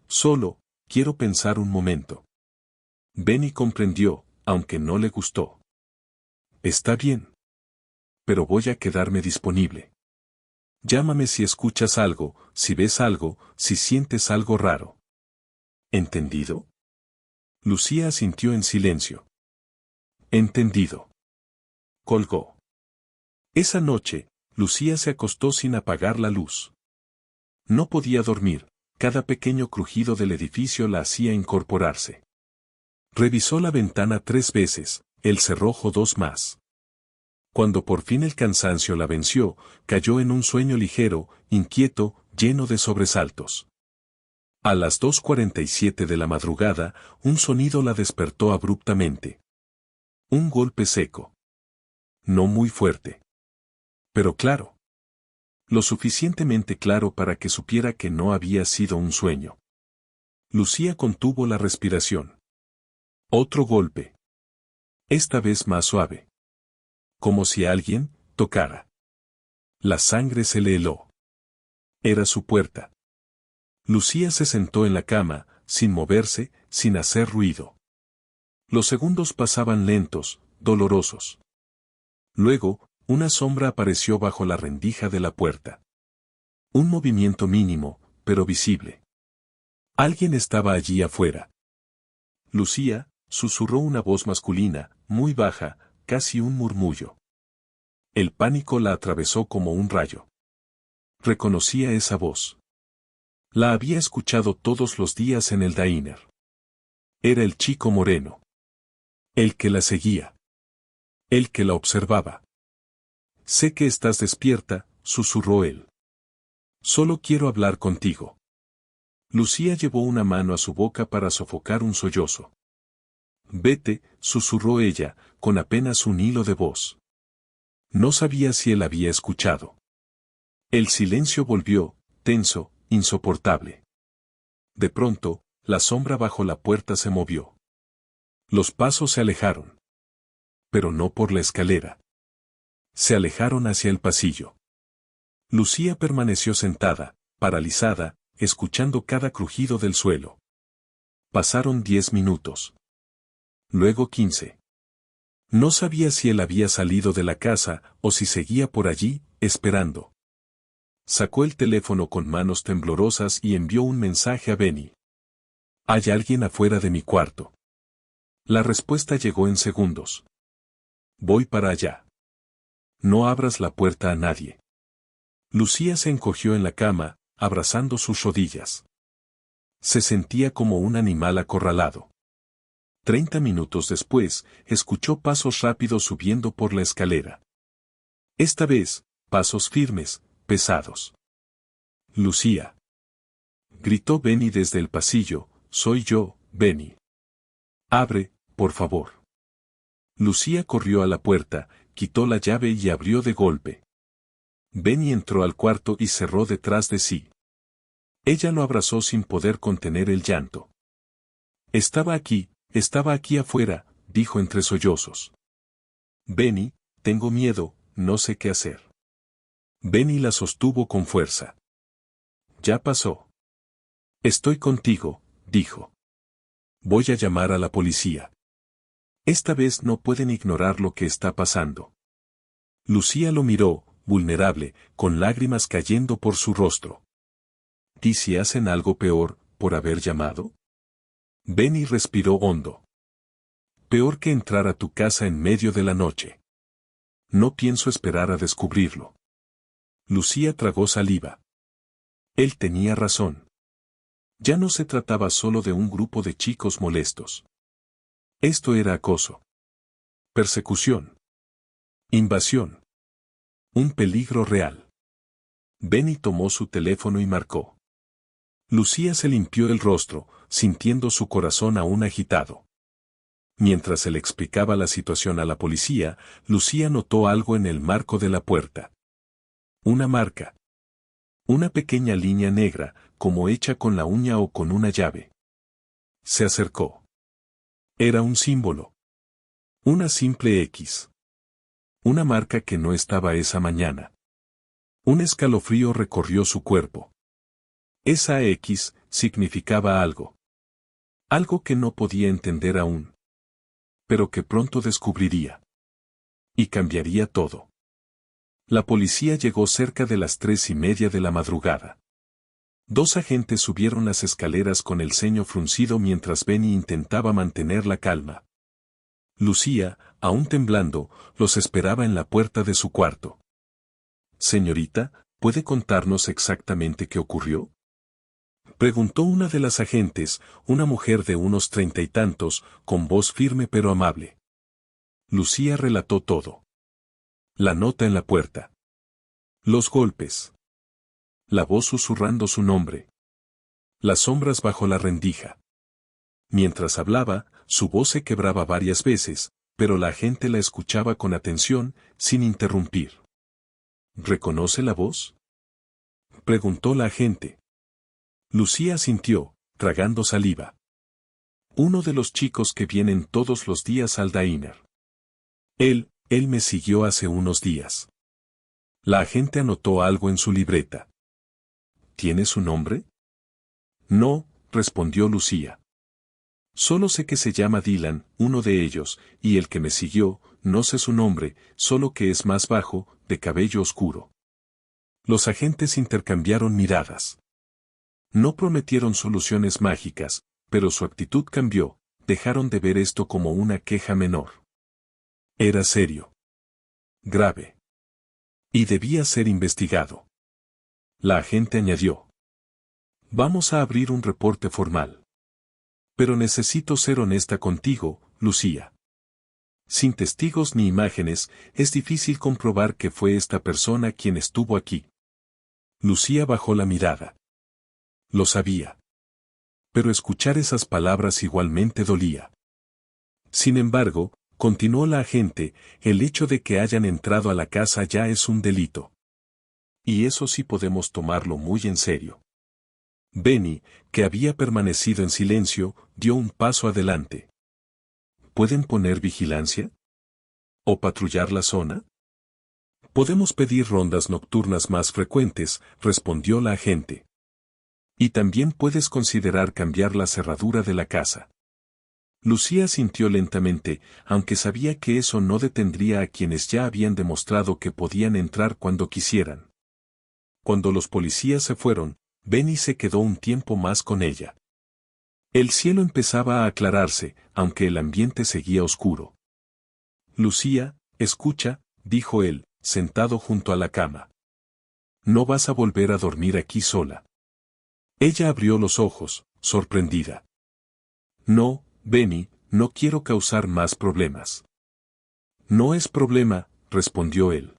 «Solo, quiero pensar un momento». Benny comprendió, aunque no le gustó. «Está bien. Pero voy a quedarme disponible. Llámame si escuchas algo, si ves algo, si sientes algo raro». ¿Entendido? Lucía asintió en silencio. «Entendido». Colgó. Esa noche, Lucía se acostó sin apagar la luz. No podía dormir, cada pequeño crujido del edificio la hacía incorporarse. Revisó la ventana 3 veces, el cerrojo 2 más. Cuando por fin el cansancio la venció, cayó en un sueño ligero, inquieto, lleno de sobresaltos. A las 2:47 de la madrugada, un sonido la despertó abruptamente. Un golpe seco. No muy fuerte. Pero claro. Lo suficientemente claro para que supiera que no había sido un sueño. Lucía contuvo la respiración. Otro golpe. Esta vez más suave. Como si alguien tocara. La sangre se le heló. Era su puerta. Lucía se sentó en la cama, sin moverse, sin hacer ruido. Los segundos pasaban lentos, dolorosos. Luego, una sombra apareció bajo la rendija de la puerta. Un movimiento mínimo, pero visible. Alguien estaba allí afuera. Lucía, susurró una voz masculina, muy baja, casi un murmullo. El pánico la atravesó como un rayo. Reconocía esa voz. La había escuchado todos los días en el diner. Era el chico moreno. El que la seguía. El que la observaba. Sé que estás despierta, susurró él. Solo quiero hablar contigo. Lucía llevó una mano a su boca para sofocar un sollozo. Vete, susurró ella, con apenas un hilo de voz. No sabía si él había escuchado. El silencio volvió, tenso, insoportable. De pronto, la sombra bajo la puerta se movió. Los pasos se alejaron. Pero no por la escalera. Se alejaron hacia el pasillo. Lucía permaneció sentada, paralizada, escuchando cada crujido del suelo. Pasaron 10 minutos. Luego 15. No sabía si él había salido de la casa o si seguía por allí, esperando. Sacó el teléfono con manos temblorosas y envió un mensaje a Benny. «Hay alguien afuera de mi cuarto». La respuesta llegó en segundos. «Voy para allá. No abras la puerta a nadie». Lucía se encogió en la cama, abrazando sus rodillas. Se sentía como un animal acorralado. 30 minutos después, escuchó pasos rápidos subiendo por la escalera. Esta vez, pasos firmes, pesados. «Lucía», gritó Benny desde el pasillo, «soy yo, Benny. Abre, por favor». Lucía corrió a la puerta, quitó la llave y abrió de golpe. Benny entró al cuarto y cerró detrás de sí. Ella lo abrazó sin poder contener el llanto. Estaba aquí afuera», dijo entre sollozos. «Benny, tengo miedo, no sé qué hacer». Benny la sostuvo con fuerza. «Ya pasó». «Estoy contigo», dijo. «Voy a llamar a la policía». Esta vez no pueden ignorar lo que está pasando. Lucía lo miró, vulnerable, con lágrimas cayendo por su rostro. ¿Y si hacen algo peor, por haber llamado? Benny respiró hondo. «Peor que entrar a tu casa en medio de la noche. No pienso esperar a descubrirlo». Lucía tragó saliva. Él tenía razón. Ya no se trataba solo de un grupo de chicos molestos. Esto era acoso. Persecución. Invasión. Un peligro real. Benny tomó su teléfono y marcó. Lucía se limpió el rostro, sintiendo su corazón aún agitado. Mientras se le explicaba la situación a la policía, Lucía notó algo en el marco de la puerta. Una marca. Una pequeña línea negra, como hecha con la uña o con una llave. Se acercó. Era un símbolo. Una simple X. Una marca que no estaba esa mañana. Un escalofrío recorrió su cuerpo. Esa X significaba algo. Algo que no podía entender aún. Pero que pronto descubriría. Y cambiaría todo. La policía llegó cerca de las 3:30 de la madrugada. 2 agentes subieron las escaleras con el ceño fruncido mientras Benny intentaba mantener la calma. Lucía, aún temblando, los esperaba en la puerta de su cuarto. «Señorita, ¿puede contarnos exactamente qué ocurrió?». Preguntó una de las agentes, una mujer de unos 30 y tantos, con voz firme pero amable. Lucía relató todo. La nota en la puerta. Los golpes. La voz susurrando su nombre. Las sombras bajo la rendija. Mientras hablaba, su voz se quebraba varias veces, pero la agente la escuchaba con atención, sin interrumpir. ¿Reconoce la voz?, preguntó la agente. Lucía asintió, tragando saliva. Uno de los chicos que vienen todos los días al diner. Él me siguió hace unos días. La agente anotó algo en su libreta. ¿Tiene su nombre? No, respondió Lucía. Solo sé que se llama Dylan, uno de ellos, y el que me siguió, no sé su nombre, solo que es más bajo, de cabello oscuro. Los agentes intercambiaron miradas. No prometieron soluciones mágicas, pero su actitud cambió, dejaron de ver esto como una queja menor. Era serio. Grave. Y debía ser investigado. La agente añadió. Vamos a abrir un reporte formal. Pero necesito ser honesta contigo, Lucía. Sin testigos ni imágenes, es difícil comprobar que fue esta persona quien estuvo aquí. Lucía bajó la mirada. Lo sabía. Pero escuchar esas palabras igualmente dolía. Sin embargo, continuó la agente, el hecho de que hayan entrado a la casa ya es un delito. Y eso sí podemos tomarlo muy en serio. Benny, que había permanecido en silencio, dio un paso adelante. ¿Pueden poner vigilancia? ¿O patrullar la zona? Podemos pedir rondas nocturnas más frecuentes, respondió la agente. Y también puedes considerar cambiar la cerradura de la casa. Lucía asintió lentamente, aunque sabía que eso no detendría a quienes ya habían demostrado que podían entrar cuando quisieran. Cuando los policías se fueron, Benny se quedó un tiempo más con ella. El cielo empezaba a aclararse, aunque el ambiente seguía oscuro. Lucía, escucha, dijo él, sentado junto a la cama. No vas a volver a dormir aquí sola. Ella abrió los ojos, sorprendida. No, Benny, no quiero causar más problemas. No es problema, respondió él.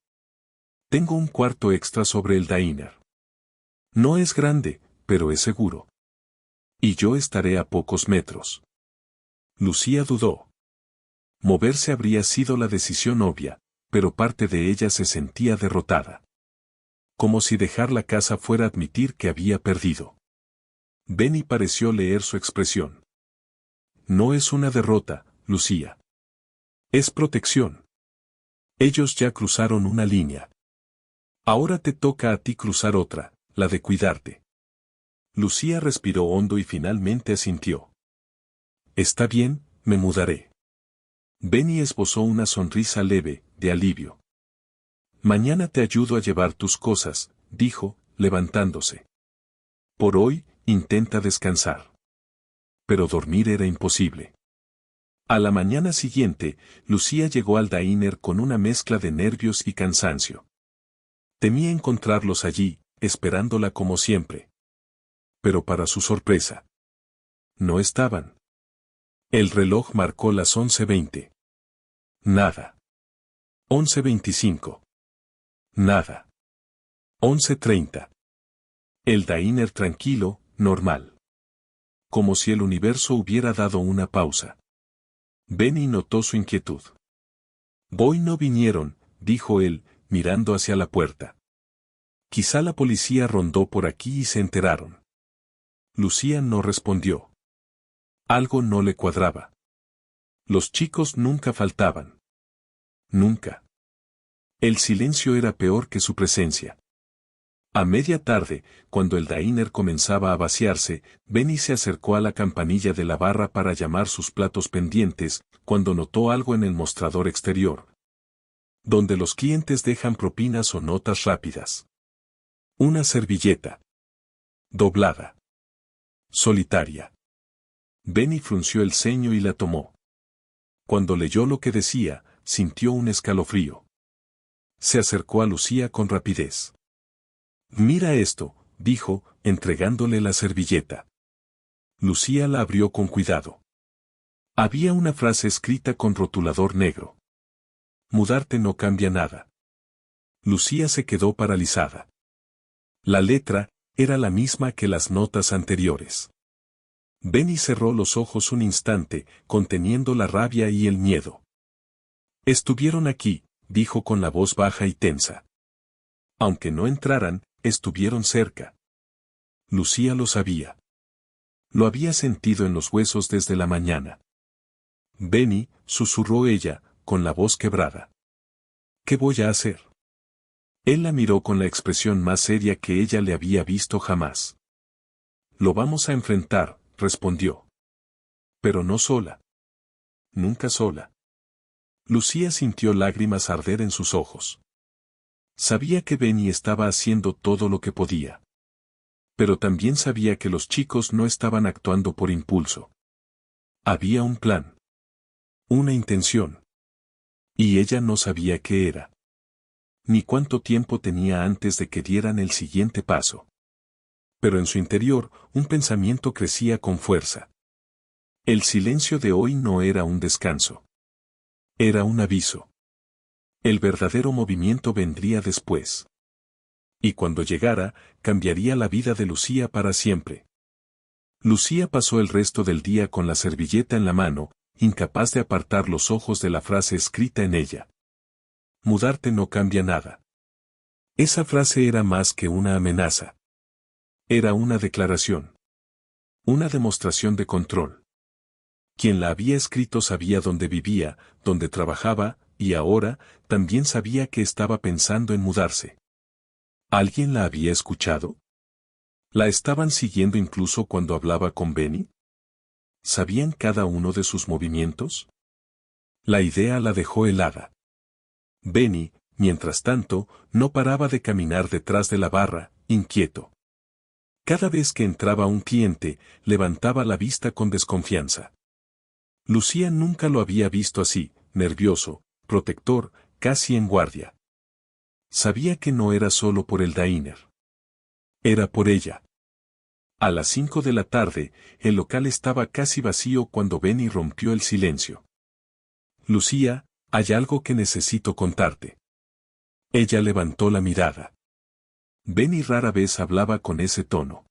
Tengo un cuarto extra sobre el diner. No es grande, pero es seguro. Y yo estaré a pocos metros. Lucía dudó. Moverse habría sido la decisión obvia, pero parte de ella se sentía derrotada. Como si dejar la casa fuera admitir que había perdido. Benny pareció leer su expresión. No es una derrota, Lucía. Es protección. Ellos ya cruzaron una línea. Ahora te toca a ti cruzar otra, la de cuidarte. Lucía respiró hondo y finalmente asintió. Está bien, me mudaré. Benny esbozó una sonrisa leve, de alivio. Mañana te ayudo a llevar tus cosas, dijo, levantándose. Por hoy, intenta descansar. Pero dormir era imposible. A la mañana siguiente, Lucía llegó al diner con una mezcla de nervios y cansancio. Temía encontrarlos allí, esperándola como siempre. Pero para su sorpresa, no estaban. El reloj marcó las 11:20. Nada. 11:25. Nada. 11:30. El diner tranquilo, normal. Como si el universo hubiera dado una pausa. Benny notó su inquietud. Hoy no vinieron, dijo él, mirando hacia la puerta. Quizá la policía rondó por aquí y se enteraron. Lucía no respondió. Algo no le cuadraba. Los chicos nunca faltaban. Nunca. El silencio era peor que su presencia. A media tarde, cuando el diner comenzaba a vaciarse, Benny se acercó a la campanilla de la barra para llamar sus platos pendientes, cuando notó algo en el mostrador exterior. Donde los clientes dejan propinas o notas rápidas. Una servilleta. Doblada. Solitaria. Benny frunció el ceño y la tomó. Cuando leyó lo que decía, sintió un escalofrío. Se acercó a Lucía con rapidez. Mira esto, dijo, entregándole la servilleta. Lucía la abrió con cuidado. Había una frase escrita con rotulador negro. Mudarte no cambia nada. Lucía se quedó paralizada. La letra era la misma que las notas anteriores. Benny cerró los ojos un instante, conteniendo la rabia y el miedo. Estuvieron aquí, dijo con la voz baja y tensa. Aunque no entraran, estuvieron cerca. Lucía lo sabía. Lo había sentido en los huesos desde la mañana. Benny, susurró ella, con la voz quebrada. ¿Qué voy a hacer? Él la miró con la expresión más seria que ella le había visto jamás. Lo vamos a enfrentar, respondió. Pero no sola. Nunca sola. Lucía sintió lágrimas arder en sus ojos. Sabía que Benny estaba haciendo todo lo que podía. Pero también sabía que los chicos no estaban actuando por impulso. Había un plan. Una intención. Y ella no sabía qué era. Ni cuánto tiempo tenía antes de que dieran el siguiente paso. Pero en su interior, un pensamiento crecía con fuerza. El silencio de hoy no era un descanso. Era un aviso. El verdadero movimiento vendría después. Y cuando llegara, cambiaría la vida de Lucía para siempre. Lucía pasó el resto del día con la servilleta en la mano, incapaz de apartar los ojos de la frase escrita en ella. Mudarte no cambia nada. Esa frase era más que una amenaza. Era una declaración. Una demostración de control. Quien la había escrito sabía dónde vivía, dónde trabajaba, y ahora, también sabía que estaba pensando en mudarse. ¿Alguien la había escuchado? ¿La estaban siguiendo incluso cuando hablaba con Benny? ¿Sabían cada uno de sus movimientos? La idea la dejó helada. Benny, mientras tanto, no paraba de caminar detrás de la barra, inquieto. Cada vez que entraba un cliente, levantaba la vista con desconfianza. Lucía nunca lo había visto así, nervioso, protector, casi en guardia. Sabía que no era solo por el diner. Era por ella. A las 5 de la tarde, el local estaba casi vacío cuando Benny rompió el silencio. Lucía, hay algo que necesito contarte. Ella levantó la mirada. Benny rara vez hablaba con ese tono.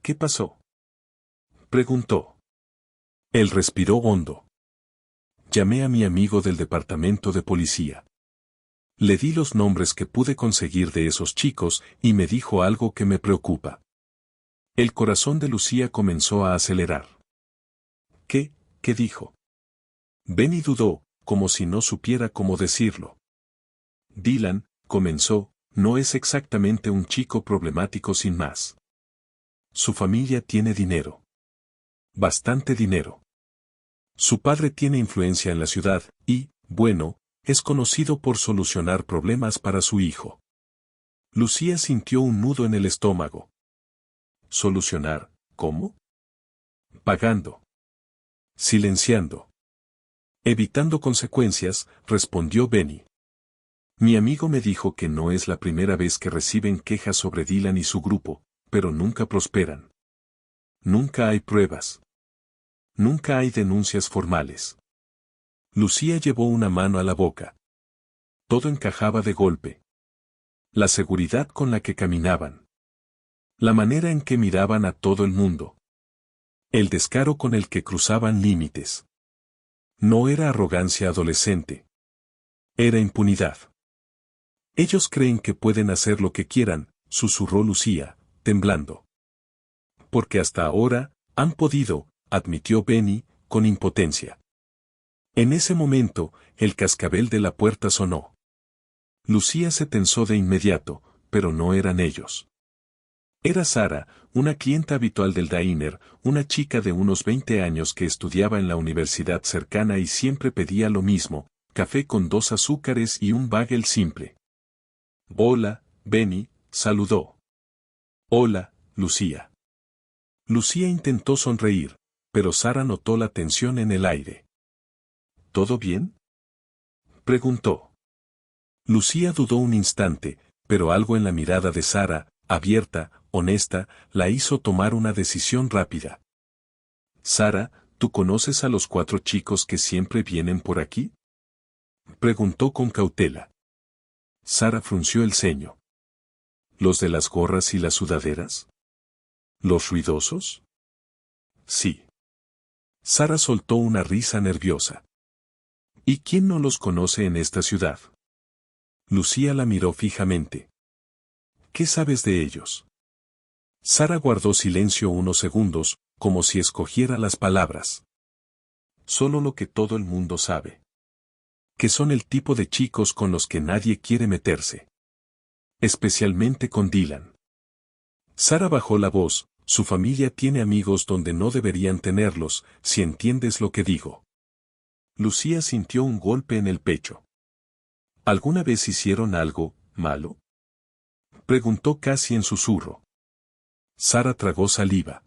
¿Qué pasó? Preguntó. Él respiró hondo. Llamé a mi amigo del departamento de policía. Le di los nombres que pude conseguir de esos chicos y me dijo algo que me preocupa. El corazón de Lucía comenzó a acelerar. ¿Qué dijo? Benny dudó, como si no supiera cómo decirlo. Dylan, comenzó, no es exactamente un chico problemático sin más. Su familia tiene dinero. Bastante dinero. Su padre tiene influencia en la ciudad y, bueno, es conocido por solucionar problemas para su hijo. Lucía sintió un nudo en el estómago. ¿Solucionar? ¿Cómo? Pagando. Silenciando. Evitando consecuencias, respondió Benny. Mi amigo me dijo que no es la primera vez que reciben quejas sobre Dylan y su grupo, pero nunca prosperan. Nunca hay pruebas. Nunca hay denuncias formales. Lucía llevó una mano a la boca. Todo encajaba de golpe. La seguridad con la que caminaban. La manera en que miraban a todo el mundo. El descaro con el que cruzaban límites. No era arrogancia adolescente. Era impunidad. Ellos creen que pueden hacer lo que quieran, susurró Lucía, temblando. Porque hasta ahora, han podido, admitió Benny, con impotencia. En ese momento, el cascabel de la puerta sonó. Lucía se tensó de inmediato, pero no eran ellos. Era Sara, una clienta habitual del diner, una chica de unos 20 años que estudiaba en la universidad cercana y siempre pedía lo mismo, café con 2 azúcares y un bagel simple. Hola, Benny, saludó. Hola, Lucía. Lucía intentó sonreír, pero Sara notó la tensión en el aire. ¿Todo bien? Preguntó. Lucía dudó un instante, pero algo en la mirada de Sara, abierta, honesta, la hizo tomar una decisión rápida. Sara, ¿tú conoces a los 4 chicos que siempre vienen por aquí? Preguntó con cautela. Sara frunció el ceño. ¿Los de las gorras y las sudaderas? ¿Los ruidosos? Sí. Sara soltó una risa nerviosa. ¿Y quién no los conoce en esta ciudad? Lucía la miró fijamente. ¿Qué sabes de ellos? Sara guardó silencio unos segundos, como si escogiera las palabras. Solo lo que todo el mundo sabe. Que son el tipo de chicos con los que nadie quiere meterse. Especialmente con Dylan. Sara bajó la voz, su familia tiene amigos donde no deberían tenerlos, si entiendes lo que digo. Lucía sintió un golpe en el pecho. ¿Alguna vez hicieron algo malo? Preguntó casi en susurro. Sara tragó saliva.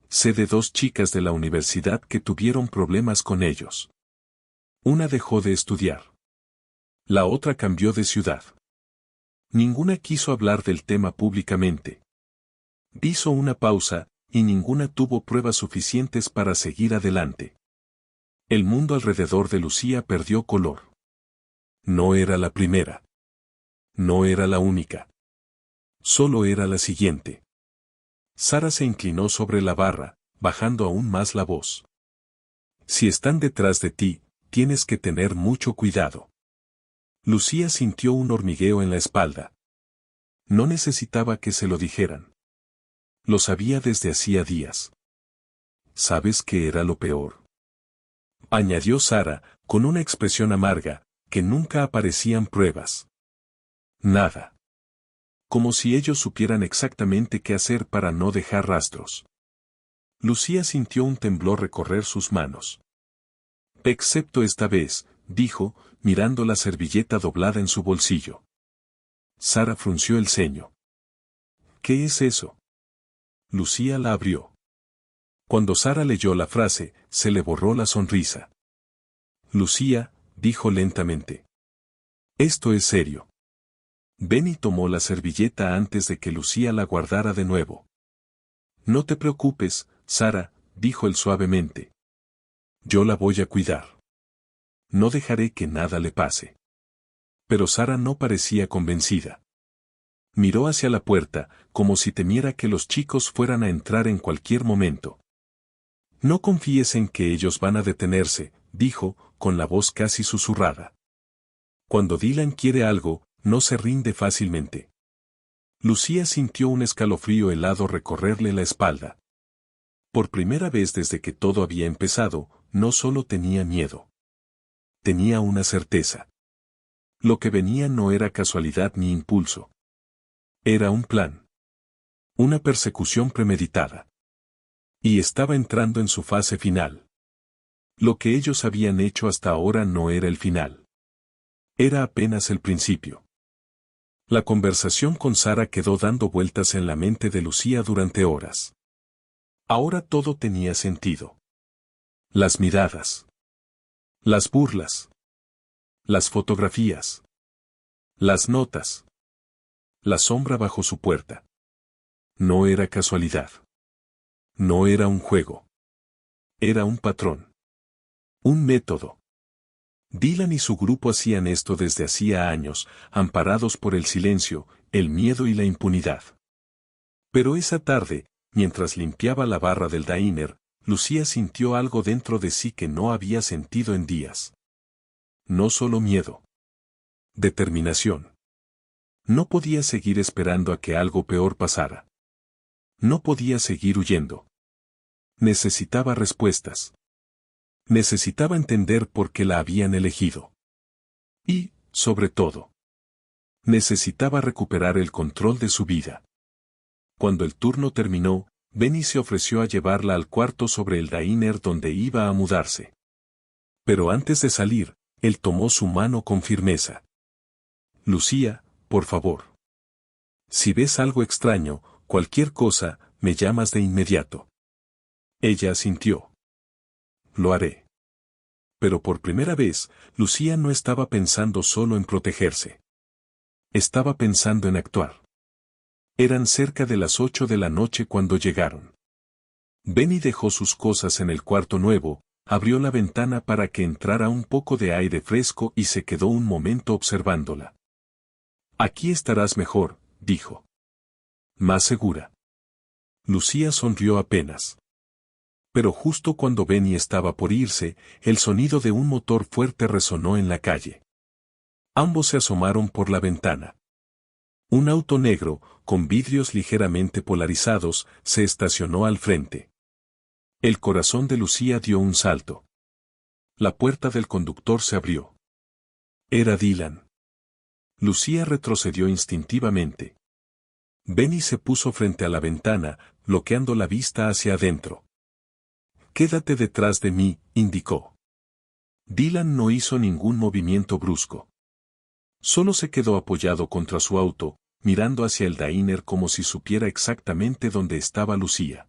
Sé de 2 chicas de la universidad que tuvieron problemas con ellos. Una dejó de estudiar. La otra cambió de ciudad. Ninguna quiso hablar del tema públicamente. Hizo una pausa, y ninguna tuvo pruebas suficientes para seguir adelante. El mundo alrededor de Lucía perdió color. No era la primera. No era la única. Solo era la siguiente. Sara se inclinó sobre la barra, bajando aún más la voz. Si están detrás de ti, tienes que tener mucho cuidado. Lucía sintió un hormigueo en la espalda. No necesitaba que se lo dijeran. Lo sabía desde hacía días. ¿Sabes qué era lo peor? Añadió Sara, con una expresión amarga, que nunca aparecían pruebas. Nada. Como si ellos supieran exactamente qué hacer para no dejar rastros. Lucía sintió un temblor recorrer sus manos. Excepto esta vez, dijo, mirando la servilleta doblada en su bolsillo. Sara frunció el ceño. ¿Qué es eso? Lucía la abrió. Cuando Sara leyó la frase, se le borró la sonrisa. Lucía, dijo lentamente. Esto es serio. Benny tomó la servilleta antes de que Lucía la guardara de nuevo. No te preocupes, Sara, dijo él suavemente. Yo la voy a cuidar. No dejaré que nada le pase. Pero Sara no parecía convencida. Miró hacia la puerta, como si temiera que los chicos fueran a entrar en cualquier momento. No confíes en que ellos van a detenerse, dijo, con la voz casi susurrada. Cuando Dylan quiere algo, no se rinde fácilmente. Lucía sintió un escalofrío helado recorrerle la espalda. Por primera vez desde que todo había empezado, no solo tenía miedo. Tenía una certeza. Lo que venía no era casualidad ni impulso. Era un plan. Una persecución premeditada. Y estaba entrando en su fase final. Lo que ellos habían hecho hasta ahora no era el final. Era apenas el principio. La conversación con Sara quedó dando vueltas en la mente de Lucía durante horas. Ahora todo tenía sentido. Las miradas. Las burlas. Las fotografías. Las notas. La sombra bajo su puerta. No era casualidad. No era un juego. Era un patrón. Un método. Dylan y su grupo hacían esto desde hacía años, amparados por el silencio, el miedo y la impunidad. Pero esa tarde, mientras limpiaba la barra del diner, Lucía sintió algo dentro de sí que no había sentido en días. No solo miedo. Determinación. No podía seguir esperando a que algo peor pasara. No podía seguir huyendo. Necesitaba respuestas. Necesitaba entender por qué la habían elegido. Y, sobre todo, necesitaba recuperar el control de su vida. Cuando el turno terminó, Benny se ofreció a llevarla al cuarto sobre el diner donde iba a mudarse. Pero antes de salir, él tomó su mano con firmeza. Lucía, por favor. Si ves algo extraño, cualquier cosa, me llamas de inmediato. Ella asintió. Lo haré. Pero por primera vez, Lucía no estaba pensando solo en protegerse. Estaba pensando en actuar. Eran cerca de las 8 de la noche cuando llegaron. Benny dejó sus cosas en el cuarto nuevo, abrió la ventana para que entrara un poco de aire fresco y se quedó un momento observándola. Aquí estarás mejor, dijo. Más segura. Lucía sonrió apenas. Pero justo cuando Benny estaba por irse, el sonido de un motor fuerte resonó en la calle. Ambos se asomaron por la ventana. Un auto negro, con vidrios ligeramente polarizados, se estacionó al frente. El corazón de Lucía dio un salto. La puerta del conductor se abrió. Era Dylan. Lucía retrocedió instintivamente. Benny se puso frente a la ventana, bloqueando la vista hacia adentro. Quédate detrás de mí, indicó. Dylan no hizo ningún movimiento brusco. Solo se quedó apoyado contra su auto, mirando hacia el diner como si supiera exactamente dónde estaba Lucía.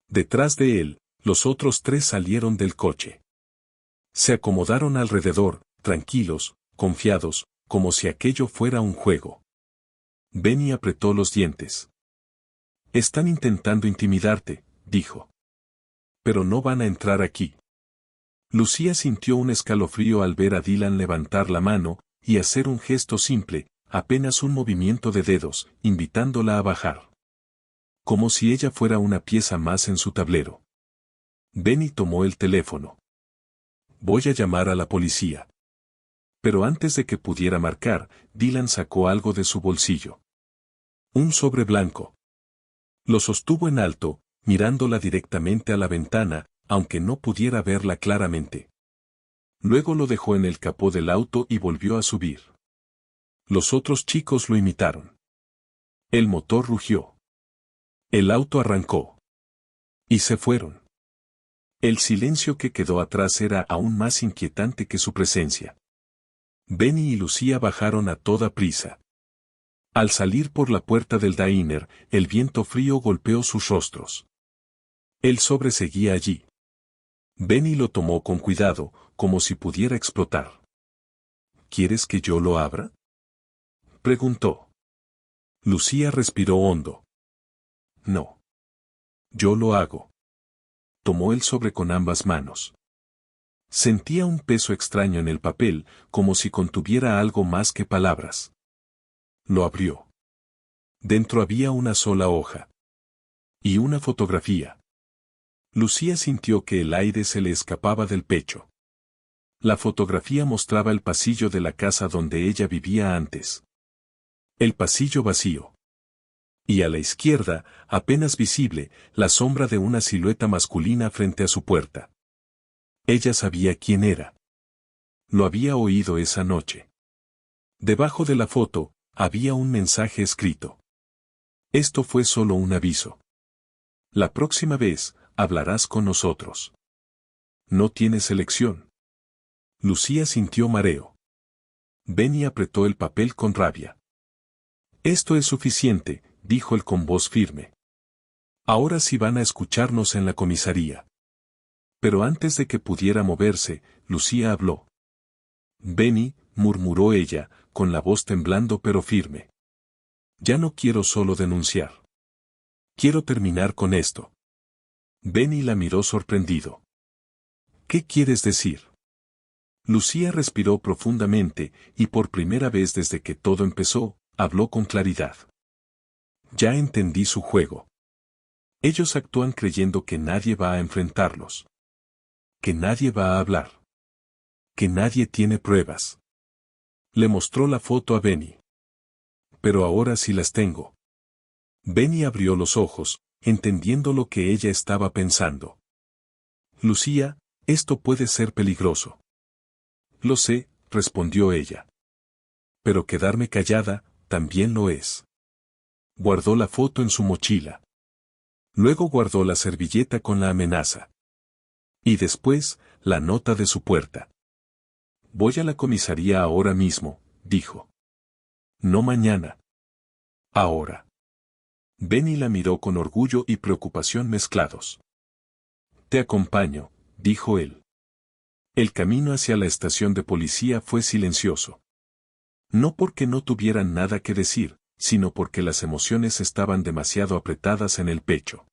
Detrás de él, los otros tres salieron del coche. Se acomodaron alrededor, tranquilos, confiados, como si aquello fuera un juego. Benny apretó los dientes. Están intentando intimidarte, dijo. Pero no van a entrar aquí. Lucía sintió un escalofrío al ver a Dylan levantar la mano y hacer un gesto simple, apenas un movimiento de dedos, invitándola a bajar. Como si ella fuera una pieza más en su tablero. Benny tomó el teléfono. Voy a llamar a la policía. Pero antes de que pudiera marcar, Dylan sacó algo de su bolsillo. Un sobre blanco. Lo sostuvo en alto, mirándola directamente a la ventana, aunque no pudiera verla claramente. Luego lo dejó en el capó del auto y volvió a subir. Los otros chicos lo imitaron. El motor rugió. El auto arrancó. Y se fueron. El silencio que quedó atrás era aún más inquietante que su presencia. Benny y Lucía bajaron a toda prisa. Al salir por la puerta del diner, el viento frío golpeó sus rostros. El sobre seguía allí. Benny lo tomó con cuidado, como si pudiera explotar. ¿Quieres que yo lo abra?, preguntó. Lucía respiró hondo. No. Yo lo hago. Tomó el sobre con ambas manos. Sentía un peso extraño en el papel, como si contuviera algo más que palabras. Lo abrió. Dentro había una sola hoja. Y una fotografía. Lucía sintió que el aire se le escapaba del pecho. La fotografía mostraba el pasillo de la casa donde ella vivía antes. El pasillo vacío. Y a la izquierda, apenas visible, la sombra de una silueta masculina frente a su puerta. Ella sabía quién era. Lo había oído esa noche. Debajo de la foto, había un mensaje escrito. Esto fue solo un aviso. La próxima vez, hablarás con nosotros. No tienes elección. Lucía sintió mareo. Benny apretó el papel con rabia. Esto es suficiente, dijo él con voz firme. Ahora sí van a escucharnos en la comisaría. Pero antes de que pudiera moverse, Lucía habló. Benny, murmuró ella, con la voz temblando pero firme. Ya no quiero solo denunciar. Quiero terminar con esto. Benny la miró sorprendido. ¿Qué quieres decir? Lucía respiró profundamente, y por primera vez desde que todo empezó, habló con claridad. Ya entendí su juego. Ellos actúan creyendo que nadie va a enfrentarlos. Que nadie va a hablar. Que nadie tiene pruebas. Le mostró la foto a Benny. Pero ahora sí las tengo. Benny abrió los ojos, entendiendo lo que ella estaba pensando. Lucía, esto puede ser peligroso. Lo sé, respondió ella. Pero quedarme callada, también lo es. Guardó la foto en su mochila. Luego guardó la servilleta con la amenaza. Y después, la nota de su puerta. Voy a la comisaría ahora mismo, dijo. No mañana. Ahora. Benny la miró con orgullo y preocupación mezclados. Te acompaño, dijo él. El camino hacia la estación de policía fue silencioso. No porque no tuvieran nada que decir, sino porque las emociones estaban demasiado apretadas en el pecho.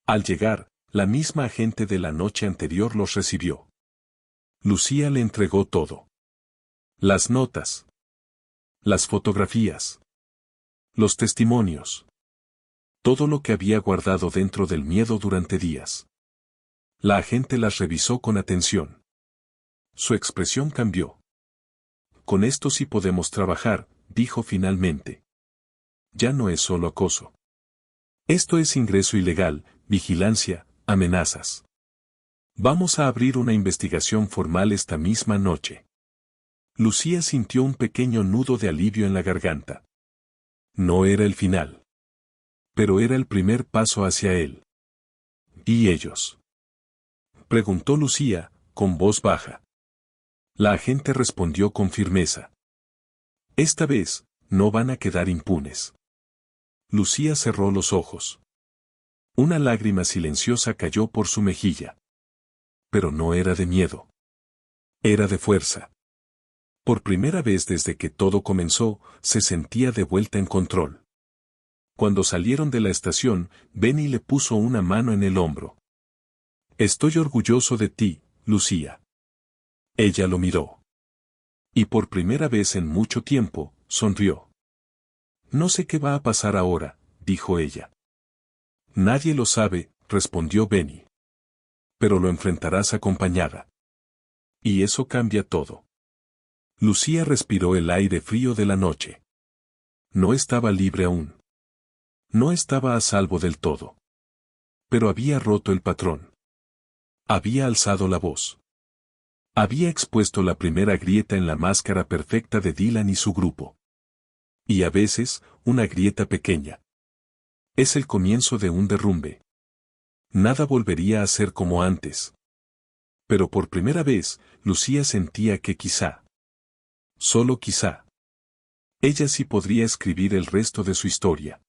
Al llegar, la misma agente de la noche anterior los recibió. Lucía le entregó todo. Las notas. Las fotografías. Los testimonios. Todo lo que había guardado dentro del miedo durante días. La agente las revisó con atención. Su expresión cambió. Con esto sí podemos trabajar, dijo finalmente. Ya no es solo acoso. Esto es ingreso ilegal, vigilancia, amenazas. Vamos a abrir una investigación formal esta misma noche. Lucía sintió un pequeño nudo de alivio en la garganta. No era el final. Pero era el primer paso hacia él. ¿Y ellos? Preguntó Lucía, con voz baja. La agente respondió con firmeza. Esta vez, no van a quedar impunes. Lucía cerró los ojos. Una lágrima silenciosa cayó por su mejilla. Pero no era de miedo. Era de fuerza. Por primera vez desde que todo comenzó, se sentía de vuelta en control. Cuando salieron de la estación, Benny le puso una mano en el hombro. Estoy orgulloso de ti, Lucía. Ella lo miró. Y por primera vez en mucho tiempo, sonrió. No sé qué va a pasar ahora, dijo ella. Nadie lo sabe, respondió Benny. Pero lo enfrentarás acompañada. Y eso cambia todo. Lucía respiró el aire frío de la noche. No estaba libre aún. No estaba a salvo del todo. Pero había roto el patrón. Había alzado la voz. Había expuesto la primera grieta en la máscara perfecta de Dylan y su grupo. Y a veces, una grieta pequeña. Es el comienzo de un derrumbe. Nada volvería a ser como antes. Pero por primera vez, Lucía sentía que quizá, solo quizá, ella sí podría escribir el resto de su historia.